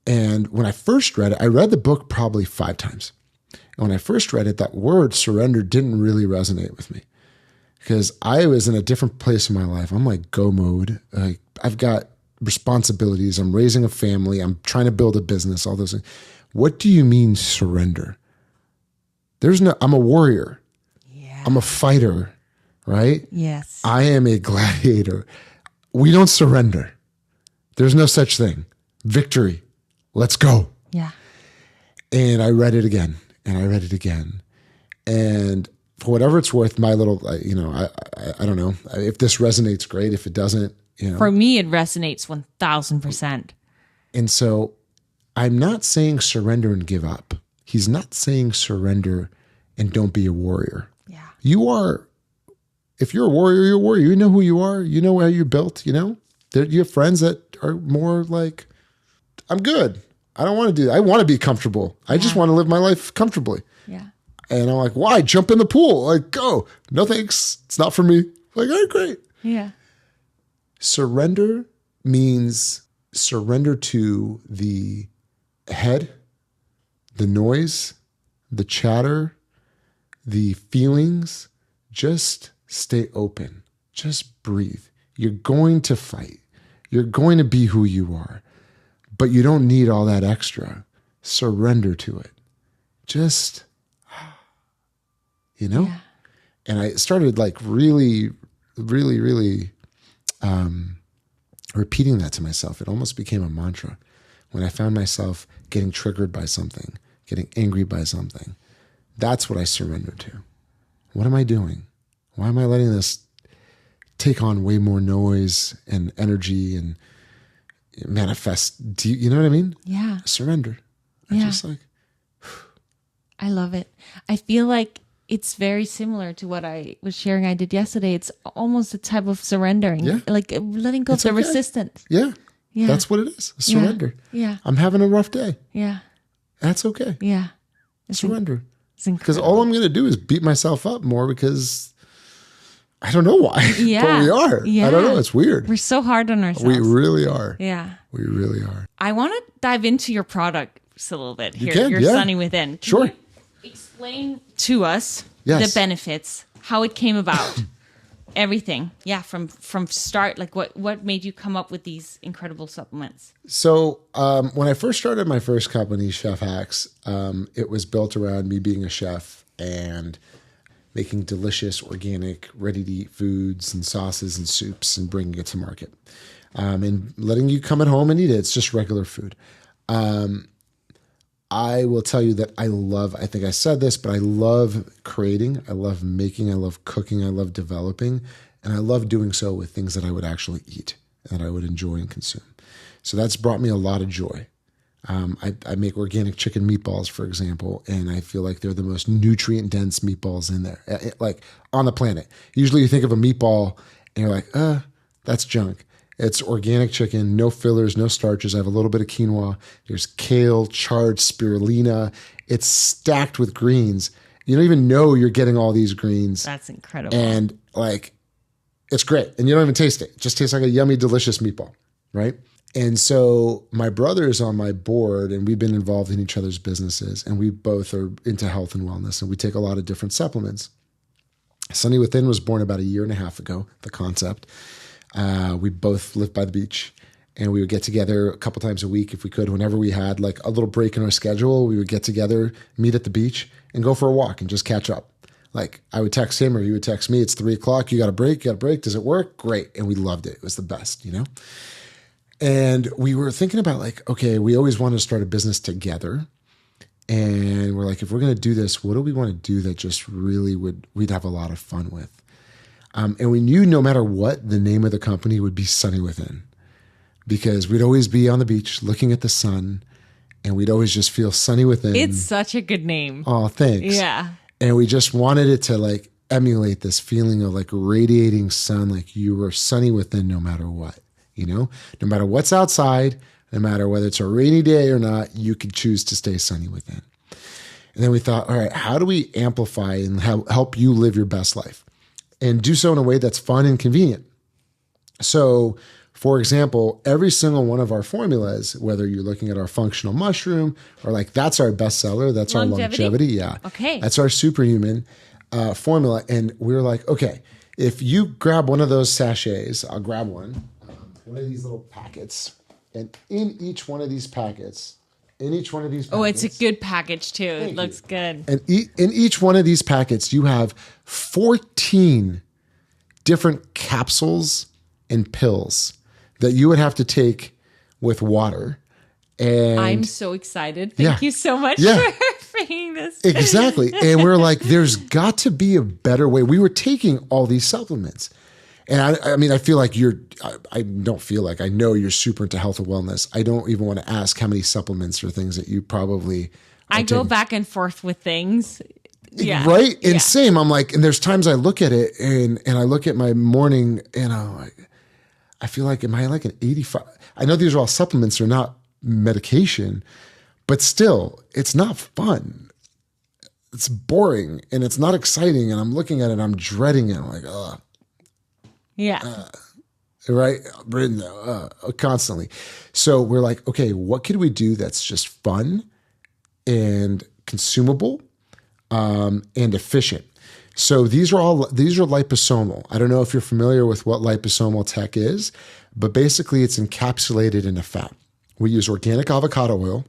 [SPEAKER 2] And when I first read it, I read the book probably 5 times. And when I first read it, that word surrender didn't really resonate with me, because I was in a different place in my life. I'm like go mode. I've got responsibilities. I'm raising a family. I'm trying to build a business, all those things. What do you mean surrender? I'm a warrior. Yeah. I'm a fighter, right?
[SPEAKER 1] Yes.
[SPEAKER 2] I am a gladiator. We don't surrender. There's no such thing. Victory. Let's go.
[SPEAKER 1] Yeah.
[SPEAKER 2] And I read it again. And I read it again. And for whatever it's worth, my little, I don't know. If this resonates, great. If it doesn't,
[SPEAKER 1] For me, it resonates 1,000%. And
[SPEAKER 2] so I'm not saying surrender and give up. He's not saying surrender and don't be a warrior.
[SPEAKER 1] Yeah.
[SPEAKER 2] If you're a warrior, you're a warrior. You know who you are. You know how you're built, You have friends that are more like, I'm good. I don't want to do that. I want to be comfortable. I just want to live my life comfortably.
[SPEAKER 1] Yeah.
[SPEAKER 2] And I'm like, why? Jump in the pool. Like, go. No thanks. It's not for me. Like, all right, great.
[SPEAKER 1] Yeah.
[SPEAKER 2] Surrender means surrender to the head, the noise, the chatter, the feelings. Just stay open. Just breathe. You're going to fight. You're going to be who you are, but you don't need all that extra. Surrender to it. Just,
[SPEAKER 1] Yeah.
[SPEAKER 2] And I started like really, really, really repeating that to myself. It almost became a mantra. When I found myself getting triggered by something, getting angry by something, that's what I surrendered to. What am I doing? Why am I letting this take on way more noise and energy and manifest? Do you know what I mean?
[SPEAKER 1] Yeah.
[SPEAKER 2] Surrender.
[SPEAKER 1] Yeah.
[SPEAKER 2] Just like,
[SPEAKER 1] I love it. I feel like it's very similar to what I was sharing I did yesterday. It's almost a type of surrendering.
[SPEAKER 2] Yeah.
[SPEAKER 1] Like letting go of the resistance.
[SPEAKER 2] yeah,
[SPEAKER 1] Yeah.
[SPEAKER 2] that's what it is. Surrender.
[SPEAKER 1] Yeah.
[SPEAKER 2] I'm having a rough day.
[SPEAKER 1] Yeah.
[SPEAKER 2] That's okay.
[SPEAKER 1] Yeah.
[SPEAKER 2] Surrender.
[SPEAKER 1] It's
[SPEAKER 2] Because
[SPEAKER 1] incredible.
[SPEAKER 2] all I'm going to do is beat myself up more because I don't know why.
[SPEAKER 1] Yeah.
[SPEAKER 2] But we are.
[SPEAKER 1] Yeah.
[SPEAKER 2] I don't know. It's weird.
[SPEAKER 1] We're so hard on ourselves.
[SPEAKER 2] We really are.
[SPEAKER 1] Yeah.
[SPEAKER 2] We really are.
[SPEAKER 1] I want to dive into your product a little bit here.
[SPEAKER 2] can,
[SPEAKER 1] Your
[SPEAKER 2] yeah.
[SPEAKER 1] Sunny Within. Can
[SPEAKER 2] Sure.
[SPEAKER 1] you explain to us
[SPEAKER 2] Yes.
[SPEAKER 1] the benefits, how it came about, everything. Yeah, from start, like what made you come up with these incredible supplements?
[SPEAKER 2] So when I first started my first company, Chef Hacks, it was built around me being a chef and making delicious, organic, ready-to-eat foods and sauces and soups and bringing it to market. And letting you come at home and eat it. It's just regular food. I will tell you that I think I said this, but I love creating, I love making, I love cooking, I love developing, and I love doing so with things that I would actually eat, that I would enjoy and consume. So that's brought me a lot of joy. I make organic chicken meatballs, for example, and I feel like they're the most nutrient-dense meatballs in there, like on the planet. Usually you think of a meatball and you're like, that's junk. It's organic chicken, no fillers, no starches. I have a little bit of quinoa. There's kale, chard, spirulina. It's stacked with greens. You don't even know you're getting all these greens.
[SPEAKER 1] That's incredible.
[SPEAKER 2] And like, it's great. And you don't even taste it. It just tastes like a yummy, delicious meatball, right? And so my brother is on my board and we've been involved in each other's businesses and we both are into health and wellness and we take a lot of different supplements. Sunny Within was born about 1.5 years ago, the concept. We both lived by the beach and we would get together a couple times a week if we could. Whenever we had like a little break in our schedule, we would get together, meet at the beach and go for a walk and just catch up. Like I would text him or he would text me, it's 3:00. You got a break? Does it work? Great. And we loved it. It was the best, And we were thinking about like, okay, we always wanted to start a business together. And we're like, if we're going to do this, what do we want to do that just really we'd have a lot of fun with? And we knew no matter what, the name of the company would be Sunny Within because we'd always be on the beach looking at the sun and we'd always just feel sunny within.
[SPEAKER 1] It's such a good name.
[SPEAKER 2] Oh, thanks.
[SPEAKER 1] Yeah.
[SPEAKER 2] And we just wanted it to like emulate this feeling of like radiating sun, like you were sunny within no matter what, no matter what's outside, no matter whether it's a rainy day or not, you could choose to stay sunny within. And then we thought, all right, how do we amplify and help you live your best life? And do so in a way that's fun and convenient. So, for example, every single one of our formulas, whether you're looking at our functional mushroom or like that's our bestseller, that's our longevity. Yeah.
[SPEAKER 1] Okay.
[SPEAKER 2] That's our superhuman formula. And we were like, okay, if you grab one of those sachets, I'll grab one of these little packets. And in each one of these packets,
[SPEAKER 1] Oh, it's a good package too. It looks good.
[SPEAKER 2] And in each one of these packets, you have 14 different capsules and pills that you would have to take with water. And
[SPEAKER 1] I'm so excited. Thank you so much for bringing this.
[SPEAKER 2] Exactly. And we're like, there's got to be a better way. We were taking all these supplements. And I mean, I feel like I don't feel like, I know you're super into health and wellness. I don't even want to ask how many supplements or things that you probably
[SPEAKER 1] I go back and forth with things. Yeah.
[SPEAKER 2] Right. And same, I'm like, and there's times I look at it and I look at my morning and I'm like, I feel like, am I like an 85? I know these are all supplements, they're not medication, but still, it's not fun. it's boring and it's not exciting. And I'm looking at it, I'm dreading it. I'm like, oh,
[SPEAKER 1] Yeah.
[SPEAKER 2] right. Constantly. So we're like, okay, what could we do that's just fun and consumable, and efficient? So these are liposomal. I don't know if you're familiar with what liposomal tech is, but basically it's encapsulated in a fat. We use organic avocado oil,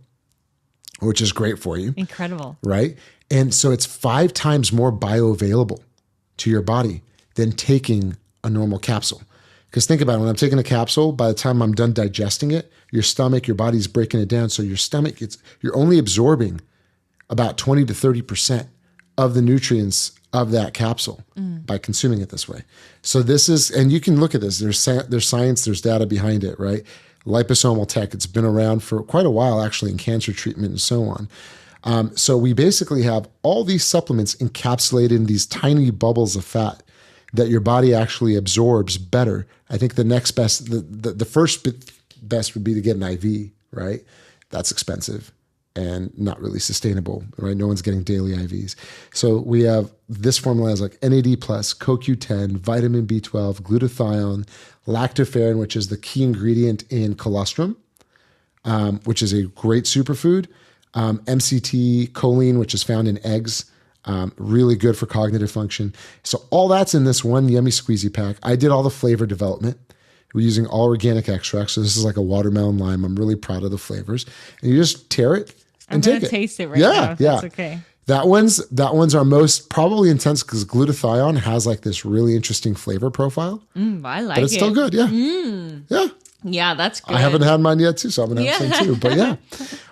[SPEAKER 2] which is great for you.
[SPEAKER 1] Incredible.
[SPEAKER 2] Right? And so it's 5 times more bioavailable to your body than taking a normal capsule. Because think about it, when I'm taking a capsule, by the time I'm done digesting it, your stomach, your body's breaking it down. So your stomach, you're only absorbing about 20 to 30% of the nutrients of that capsule by consuming it this way. So this is, and you can look at this, there's science, there's data behind it, right? Liposomal tech, it's been around for quite a while actually in cancer treatment and so on. So we basically have all these supplements encapsulated in these tiny bubbles of fat that your body actually absorbs better. I think the next best, the first best would be to get an IV, right? That's expensive and not really sustainable, right? No one's getting daily IVs. So we have this formula has like NAD+, CoQ10, vitamin B12, glutathione, lactoferrin, which is the key ingredient in colostrum, which is a great superfood, MCT, choline, which is found in eggs, really good for cognitive function. So all that's in this one yummy squeezy pack. I did all the flavor development. We're using all organic extracts. So this is like a watermelon lime. I'm really proud of the flavors. And you just tear it and take it.
[SPEAKER 1] I'm going to taste it right now.
[SPEAKER 2] Yeah.
[SPEAKER 1] That's okay.
[SPEAKER 2] That one's our most probably intense because glutathione has like this really interesting flavor profile.
[SPEAKER 1] I like it.
[SPEAKER 2] But it's still good. Yeah. Yeah.
[SPEAKER 1] Yeah, that's good.
[SPEAKER 2] I haven't had mine yet too, so I'm going to have some too. But yeah.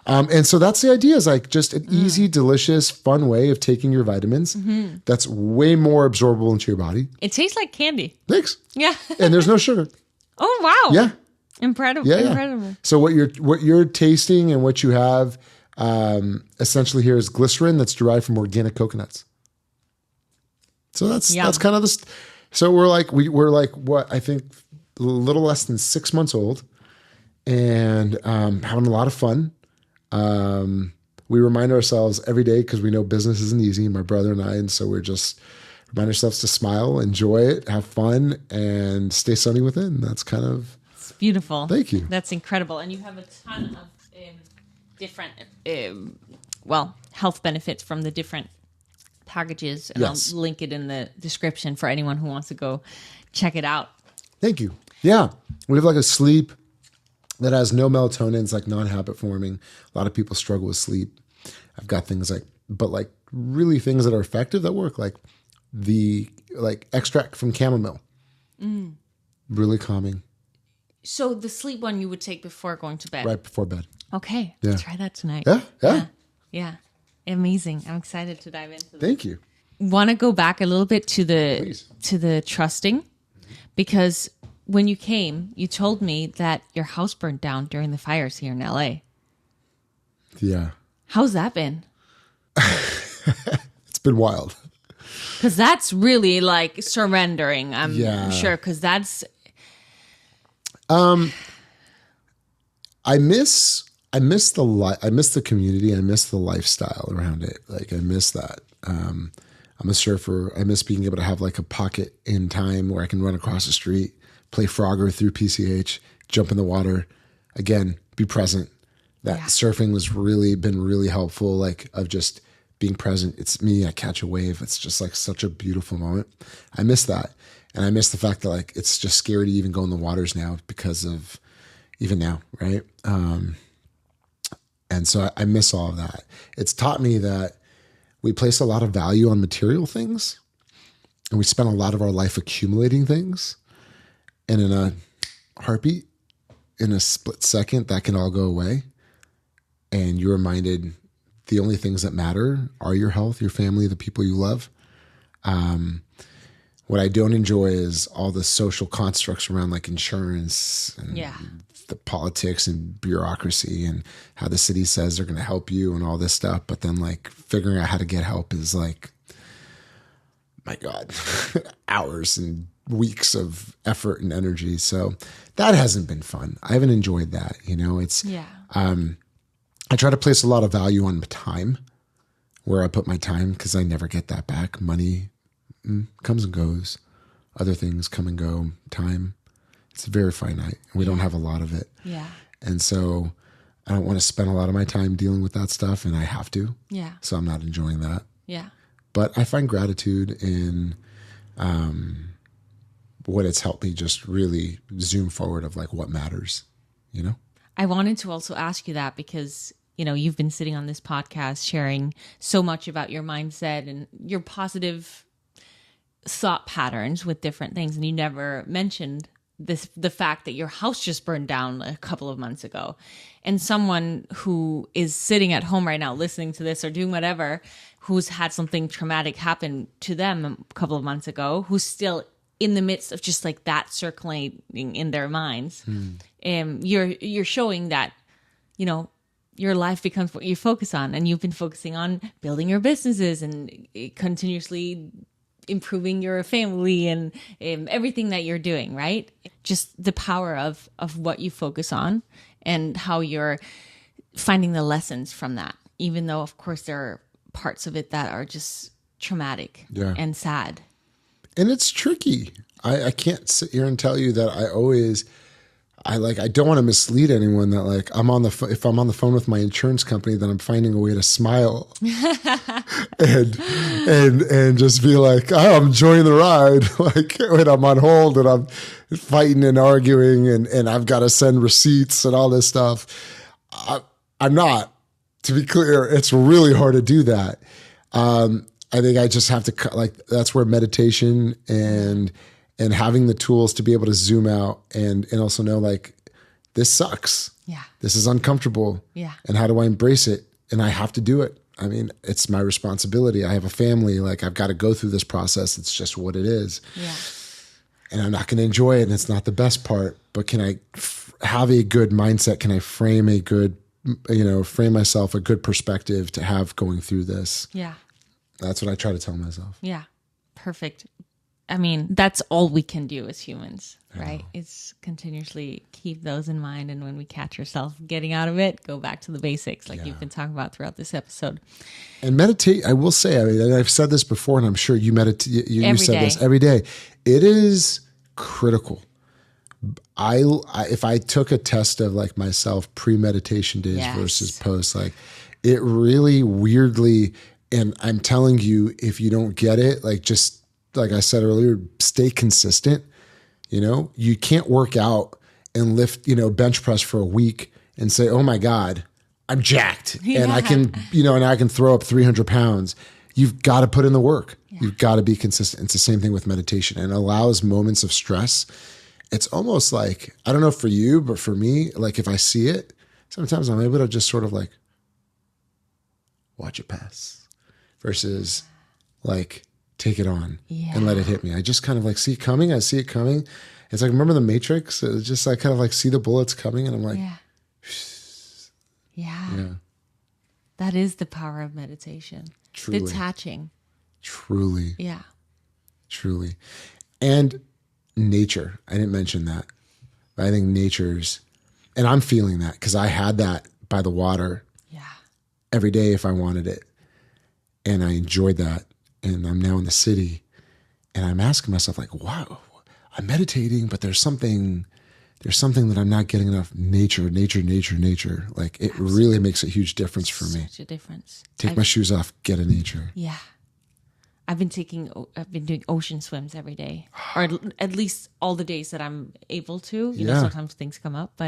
[SPEAKER 2] And so that's the idea, is like just an easy, delicious, fun way of taking your vitamins that's way more absorbable into your body.
[SPEAKER 1] It tastes like candy.
[SPEAKER 2] Thanks.
[SPEAKER 1] Yeah.
[SPEAKER 2] And there's no sugar.
[SPEAKER 1] Oh, wow.
[SPEAKER 2] Yeah.
[SPEAKER 1] Incredible.
[SPEAKER 2] Yeah.
[SPEAKER 1] Incredible.
[SPEAKER 2] So what you're tasting and what you have essentially here is glycerin that's derived from organic coconuts. So that's kind of this. So we're like what I think a little less than 6 months old, and having a lot of fun. We remind ourselves every day, because we know business isn't easy, my brother and I, and so we're just remind ourselves to smile, enjoy it, have fun, and stay sunny within. That's kind of
[SPEAKER 1] it's beautiful.
[SPEAKER 2] Thank you.
[SPEAKER 1] That's incredible, and you have a ton of different health benefits from the different packages, and
[SPEAKER 2] Yes.
[SPEAKER 1] I'll link it in the description for anyone who wants to go check it out.
[SPEAKER 2] Thank you. Yeah, we have like a sleep that has no melatonin. It's like non-habit forming. A lot of people struggle with sleep. I've got things but really things that are effective that work, like the extract from chamomile. Really calming.
[SPEAKER 1] So the sleep one you would take before going to bed?
[SPEAKER 2] Right before bed.
[SPEAKER 1] Okay,
[SPEAKER 2] Yeah.
[SPEAKER 1] let's try that tonight.
[SPEAKER 2] Yeah.
[SPEAKER 1] Amazing. I'm excited to dive into this.
[SPEAKER 2] Thank you.
[SPEAKER 1] Want to go back a little bit to
[SPEAKER 2] Please.
[SPEAKER 1] the trusting, because when you came, you told me that your house burned down during the fires here in LA.
[SPEAKER 2] Yeah.
[SPEAKER 1] How's that been?
[SPEAKER 2] It's been wild.
[SPEAKER 1] Because that's really like surrendering. I'm
[SPEAKER 2] Yeah.
[SPEAKER 1] sure, because that's
[SPEAKER 2] I miss the community. I miss the lifestyle around it. Like I miss that. I'm a surfer. I miss being able to have like a pocket in time where I can run across the street, play Frogger through PCH, jump in the water, again, be present. That surfing was been really helpful. Like of just being present. It's me. I catch a wave. It's just like such a beautiful moment. I miss that, and I miss the fact that like it's just scary to even go in the waters now because of even now, right? And so I miss all of that. It's taught me that we place a lot of value on material things, and we spend a lot of our life accumulating things. And in a heartbeat, in a split second, that can all go away. And you're reminded the only things that matter are your health, your family, the people you love. What I don't enjoy is all the social constructs around like insurance and the politics and bureaucracy and how the city says they're going to help you and all this stuff. But then like figuring out how to get help is like, my God, hours and weeks of effort and energy. So that hasn't been fun. I haven't enjoyed that. You know, it's, I try to place a lot of value on time where I put my time, because I never get that back. Money comes and goes. Other things come and go. Time, it's very finite. We don't have a lot of it.
[SPEAKER 1] Yeah.
[SPEAKER 2] And so I don't want to spend a lot of my time dealing with that stuff, and I have to.
[SPEAKER 1] Yeah.
[SPEAKER 2] So I'm not enjoying that.
[SPEAKER 1] Yeah.
[SPEAKER 2] But I find gratitude in what it's helped me just really zoom forward of like what matters, you know?
[SPEAKER 1] I wanted to also ask you that because, you know, you've been sitting on this podcast sharing so much about your mindset and your positive thought patterns with different things. And you never mentioned the fact that your house just burned down a couple of months ago. And someone who is sitting at home right now listening to this or doing whatever, who's had something traumatic happen to them a couple of months ago, who's still in the midst of just like that circulating in their minds. You're showing that, you know, your life becomes what you focus on, and you've been focusing on building your businesses and continuously improving your family and everything that you're doing, right? Just the power of what you focus on and how you're finding the lessons from that, even though of course there are parts of it that are just traumatic and sad.
[SPEAKER 2] And it's tricky. I can't sit here and tell you that I don't want to mislead anyone that like if I'm on the phone with my insurance company, then I'm finding a way to smile and just be like, oh, I'm enjoying the ride. Like when I'm on hold and I'm fighting and arguing and I've got to send receipts and all this stuff. I'm not, to be clear. It's really hard to do that. I think I just have to like, that's where meditation and having the tools to be able to zoom out and also know like, this sucks.
[SPEAKER 1] Yeah.
[SPEAKER 2] This is uncomfortable.
[SPEAKER 1] Yeah. And
[SPEAKER 2] how do I embrace it? And I have to do it. I mean, it's my responsibility. I have a family. Like I've got to go through this process. It's just what it is.
[SPEAKER 1] Yeah.
[SPEAKER 2] And I'm not going to enjoy it. And it's not the best part, but can I have a good mindset? Can I frame myself a good perspective to have going through this?
[SPEAKER 1] Yeah.
[SPEAKER 2] That's what I try to tell myself.
[SPEAKER 1] Yeah. Perfect. I mean, that's all we can do as humans, right? It's continuously keep those in mind. And when we catch ourselves getting out of it, go back to the basics like you've been talking about throughout this episode. And
[SPEAKER 2] meditate, I will say, I mean, I've said this before, and I'm sure you meditate, you said this every day. It is critical. If I took a test of like myself pre-meditation days versus post, like it really weirdly, and I'm telling you, if you don't get it, like just like I said earlier, stay consistent. You know, you can't work out and lift, bench press for a week and say, oh my God, I'm jacked and I can, and I can throw up 300 pounds. You've got to put in the work. Yeah. You've got to be consistent. It's the same thing with meditation, and it allows moments of stress. It's almost like, I don't know for you, but for me, like if I see it, sometimes I'm able to just sort of like watch it pass versus like take it on and let it hit me. I just kind of like see it coming. I see it coming. It's like, remember the Matrix? It's just, I kind of like see the bullets coming and I'm like,
[SPEAKER 1] yeah. That is the power of meditation.
[SPEAKER 2] Truly.
[SPEAKER 1] Detaching.
[SPEAKER 2] Truly.
[SPEAKER 1] Yeah.
[SPEAKER 2] Truly. And nature. I didn't mention that. But I think nature's, and I'm feeling that because I had that by the water every day if I wanted it. And I enjoyed that. And I'm now in the city and I'm asking myself like, wow, I'm meditating, but there's something that I'm not getting enough. Nature. Like it really makes a huge difference for me.
[SPEAKER 1] Such a difference.
[SPEAKER 2] Take my shoes off, get in nature.
[SPEAKER 1] Yeah. I've been doing ocean swims every day, or at least all the days that I'm able to. You know, sometimes things come up,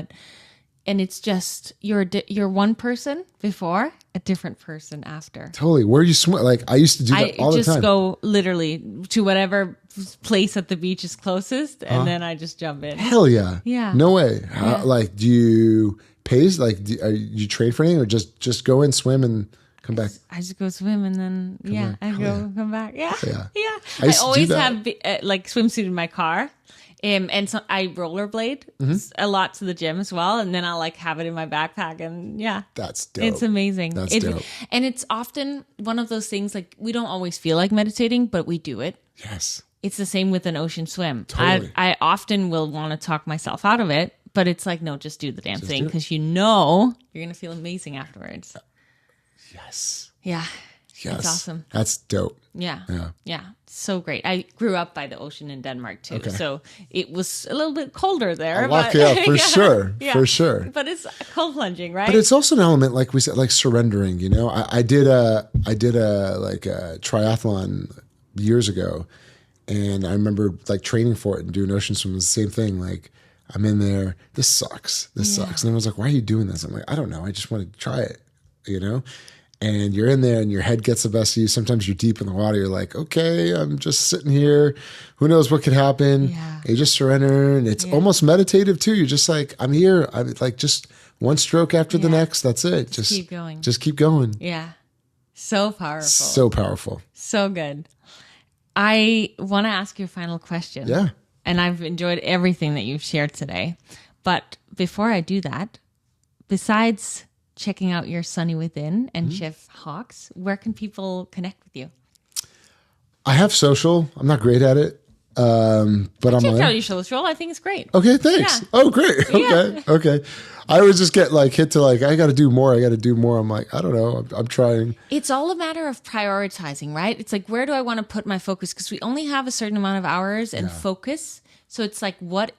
[SPEAKER 1] and it's just you're one person before, a different person after.
[SPEAKER 2] Totally. Where you swim? Like I used to do that all the time. I just
[SPEAKER 1] go literally to whatever place at the beach is closest, and then I just jump in.
[SPEAKER 2] Hell yeah.
[SPEAKER 1] Yeah.
[SPEAKER 2] No way. Like, do you pace? Like, you train for anything, or just go and swim and come back?
[SPEAKER 1] I just go swim and then come back. Yeah.
[SPEAKER 2] I
[SPEAKER 1] always have like swimsuit in my car. And so I rollerblade a lot to the gym as well, and then I'll like have it in my backpack, and
[SPEAKER 2] that's dope.
[SPEAKER 1] It's amazing.
[SPEAKER 2] That's dope.
[SPEAKER 1] And it's often one of those things like we don't always feel like meditating, but we do it.
[SPEAKER 2] Yes,
[SPEAKER 1] it's the same with an ocean swim.
[SPEAKER 2] Totally.
[SPEAKER 1] I often will want to talk myself out of it, but it's like no, just do the damn thing because you're gonna feel amazing afterwards.
[SPEAKER 2] Yes.
[SPEAKER 1] Yeah.
[SPEAKER 2] Yes.
[SPEAKER 1] It's awesome.
[SPEAKER 2] That's dope.
[SPEAKER 1] Yeah.
[SPEAKER 2] Yeah.
[SPEAKER 1] Yeah. So great. I grew up by the ocean in Denmark too.
[SPEAKER 2] Okay.
[SPEAKER 1] So it was a little bit colder there.
[SPEAKER 2] Yeah, for sure.
[SPEAKER 1] Yeah.
[SPEAKER 2] For sure.
[SPEAKER 1] But it's cold plunging, right?
[SPEAKER 2] But it's also an element, like we said, like surrendering, you know. I did a triathlon years ago, and I remember like training for it and doing ocean swim. It was the same thing. Like, I'm in there, this sucks. And everyone's like, why are you doing this? I'm like, I don't know. I just want to try it, you know? And you're in there and your head gets the best of you. Sometimes you're deep in the water. You're like, okay, I'm just sitting here. Who knows what could happen?
[SPEAKER 1] Yeah.
[SPEAKER 2] You just surrender. And it's almost meditative too. You're just like, I'm here. I'm like, just one stroke after the next. That's it. Just
[SPEAKER 1] keep going.
[SPEAKER 2] Just keep going.
[SPEAKER 1] Yeah. So powerful.
[SPEAKER 2] So powerful.
[SPEAKER 1] So good. I want to ask you a final question.
[SPEAKER 2] Yeah.
[SPEAKER 1] And I've enjoyed everything that you've shared today. But before I do that, besides checking out your Sunny Within and Chef Hawks, where can people connect with you?
[SPEAKER 2] I have social. I'm not great at it. But I'm
[SPEAKER 1] Check
[SPEAKER 2] like,
[SPEAKER 1] out your social. I think it's great.
[SPEAKER 2] okay, thanks.
[SPEAKER 1] Yeah.
[SPEAKER 2] Oh, great. Okay. Okay. I always just get like hit to like, I got to do more. I'm like, I don't know. I'm trying.
[SPEAKER 1] It's all a matter of prioritizing, right? It's like, where do I want to put my focus? Because we only have a certain amount of hours and focus. So it's like, where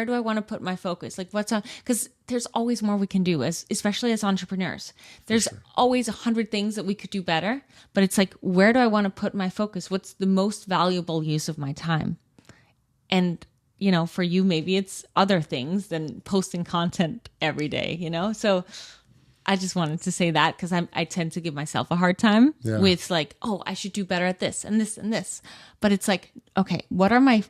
[SPEAKER 1] do I want to put my focus? Like what's on, because there's always more we can do, especially as entrepreneurs. There's always 100 things that we could do better, but it's like, where do I want to put my focus? What's the most valuable use of my time? And, you know, for you, maybe it's other things than posting content every day, you know? So I just wanted to say that because I tend to give myself a hard time with like, oh, I should do better at this and this and this. But it's like, okay, what are my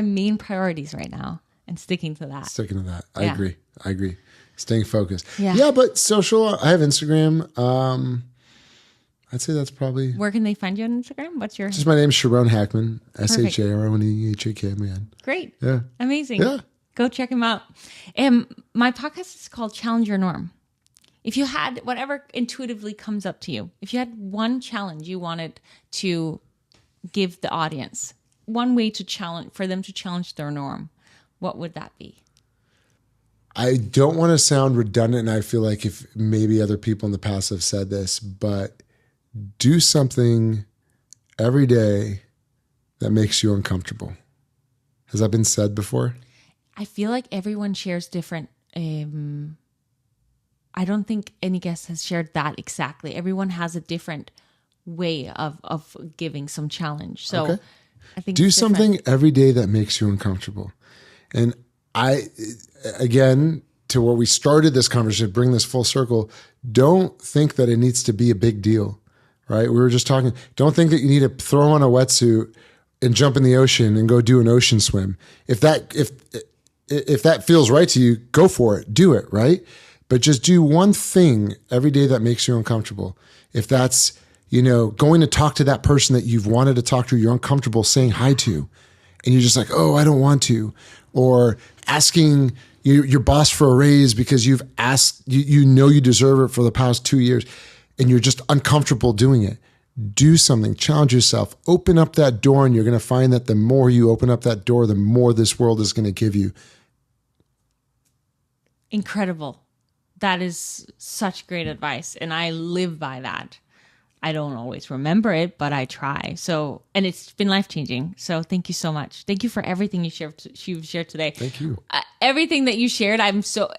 [SPEAKER 1] main priorities right now? And sticking to that.
[SPEAKER 2] I agree. Staying focused.
[SPEAKER 1] Yeah.
[SPEAKER 2] But social, I have Instagram. I'd say that's probably.
[SPEAKER 1] Where can they find you on Instagram? What's your...
[SPEAKER 2] Just my name, Sharone Hakman. SHARONEHAKMAN.
[SPEAKER 1] Great.
[SPEAKER 2] Yeah.
[SPEAKER 1] Amazing.
[SPEAKER 2] Yeah.
[SPEAKER 1] Go check him out. My podcast is called Challenge Your Norm. If you had whatever intuitively comes up to you, if you had one challenge you wanted to give the audience, one way for them to challenge their norm, what would that be?
[SPEAKER 2] I don't want to sound redundant, and I feel like if maybe other people in the past have said this, but do something every day that makes you uncomfortable. Has that been said before?
[SPEAKER 1] I feel like everyone shares different. I don't think any guest has shared that exactly. Everyone has a different way of giving some challenge. So
[SPEAKER 2] okay.
[SPEAKER 1] I think
[SPEAKER 2] do something every day that makes you uncomfortable. And again, to where we started this conversation, bring this full circle, don't think that it needs to be a big deal, right? We were just talking, don't think that you need to throw on a wetsuit and jump in the ocean and go do an ocean swim. If that feels right to you, go for it, do it, right? But just do one thing every day that makes you uncomfortable. If that's, going to talk to that person that you've wanted to talk to, you're uncomfortable saying hi to, and you're just like, oh, I don't want to. Or asking your boss for a raise because you've asked, you deserve it for the past 2 years, and you're just uncomfortable doing it. Do something, challenge yourself, open up that door, and you're going to find that the more you open up that door, the more this world is going to give you.
[SPEAKER 1] Incredible. That is such great advice. And I live by that. I don't always remember it, but I try. So, and it's been life-changing. So thank you so much. Thank you for everything you've shared today.
[SPEAKER 2] Thank you.
[SPEAKER 1] Everything that you shared,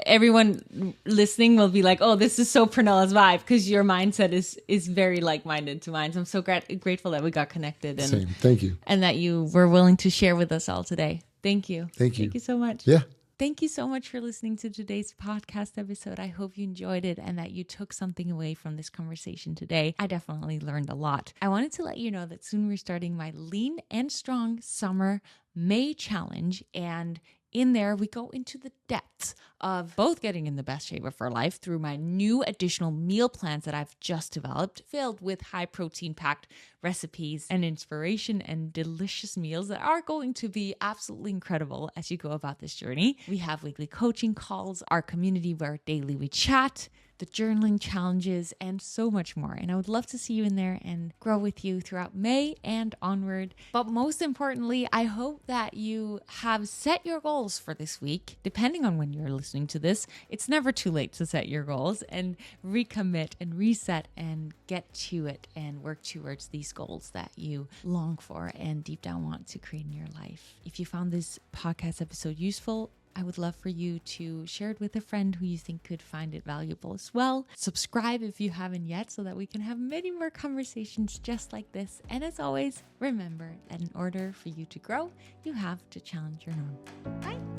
[SPEAKER 1] everyone listening will be like, oh, this is so Pernella's vibe, because your mindset is very like-minded to mine. So I'm so grateful that we got connected. And,
[SPEAKER 2] same. Thank you.
[SPEAKER 1] And that you were willing to share with us all today. Thank you.
[SPEAKER 2] Thank you.
[SPEAKER 1] Thank you so much.
[SPEAKER 2] Yeah.
[SPEAKER 1] Thank you so much for listening to today's podcast episode. I hope you enjoyed it and that you took something away from this conversation today. I definitely learned a lot. I wanted to let you know that soon we're starting my Lean and Strong Summer May Challenge, and in there, we go into the depths of both getting in the best shape of our life through my new additional meal plans that I've just developed, filled with high protein packed recipes and inspiration and delicious meals that are going to be absolutely incredible as you go about this journey. We have weekly coaching calls, our community where daily we chat, the journaling challenges, and so much more. And I would love to see you in there and grow with you throughout May and onward. But most importantly, I hope that you have set your goals for this week. Depending on when you're listening to this, it's never too late to set your goals and recommit and reset and get to it and work towards these goals that you long for and deep down want to create in your life. If you found this podcast episode useful, I would love for you to share it with a friend who you think could find it valuable as well. Subscribe if you haven't yet so that we can have many more conversations just like this. And as always, remember that in order for you to grow, you have to challenge your norm. Bye.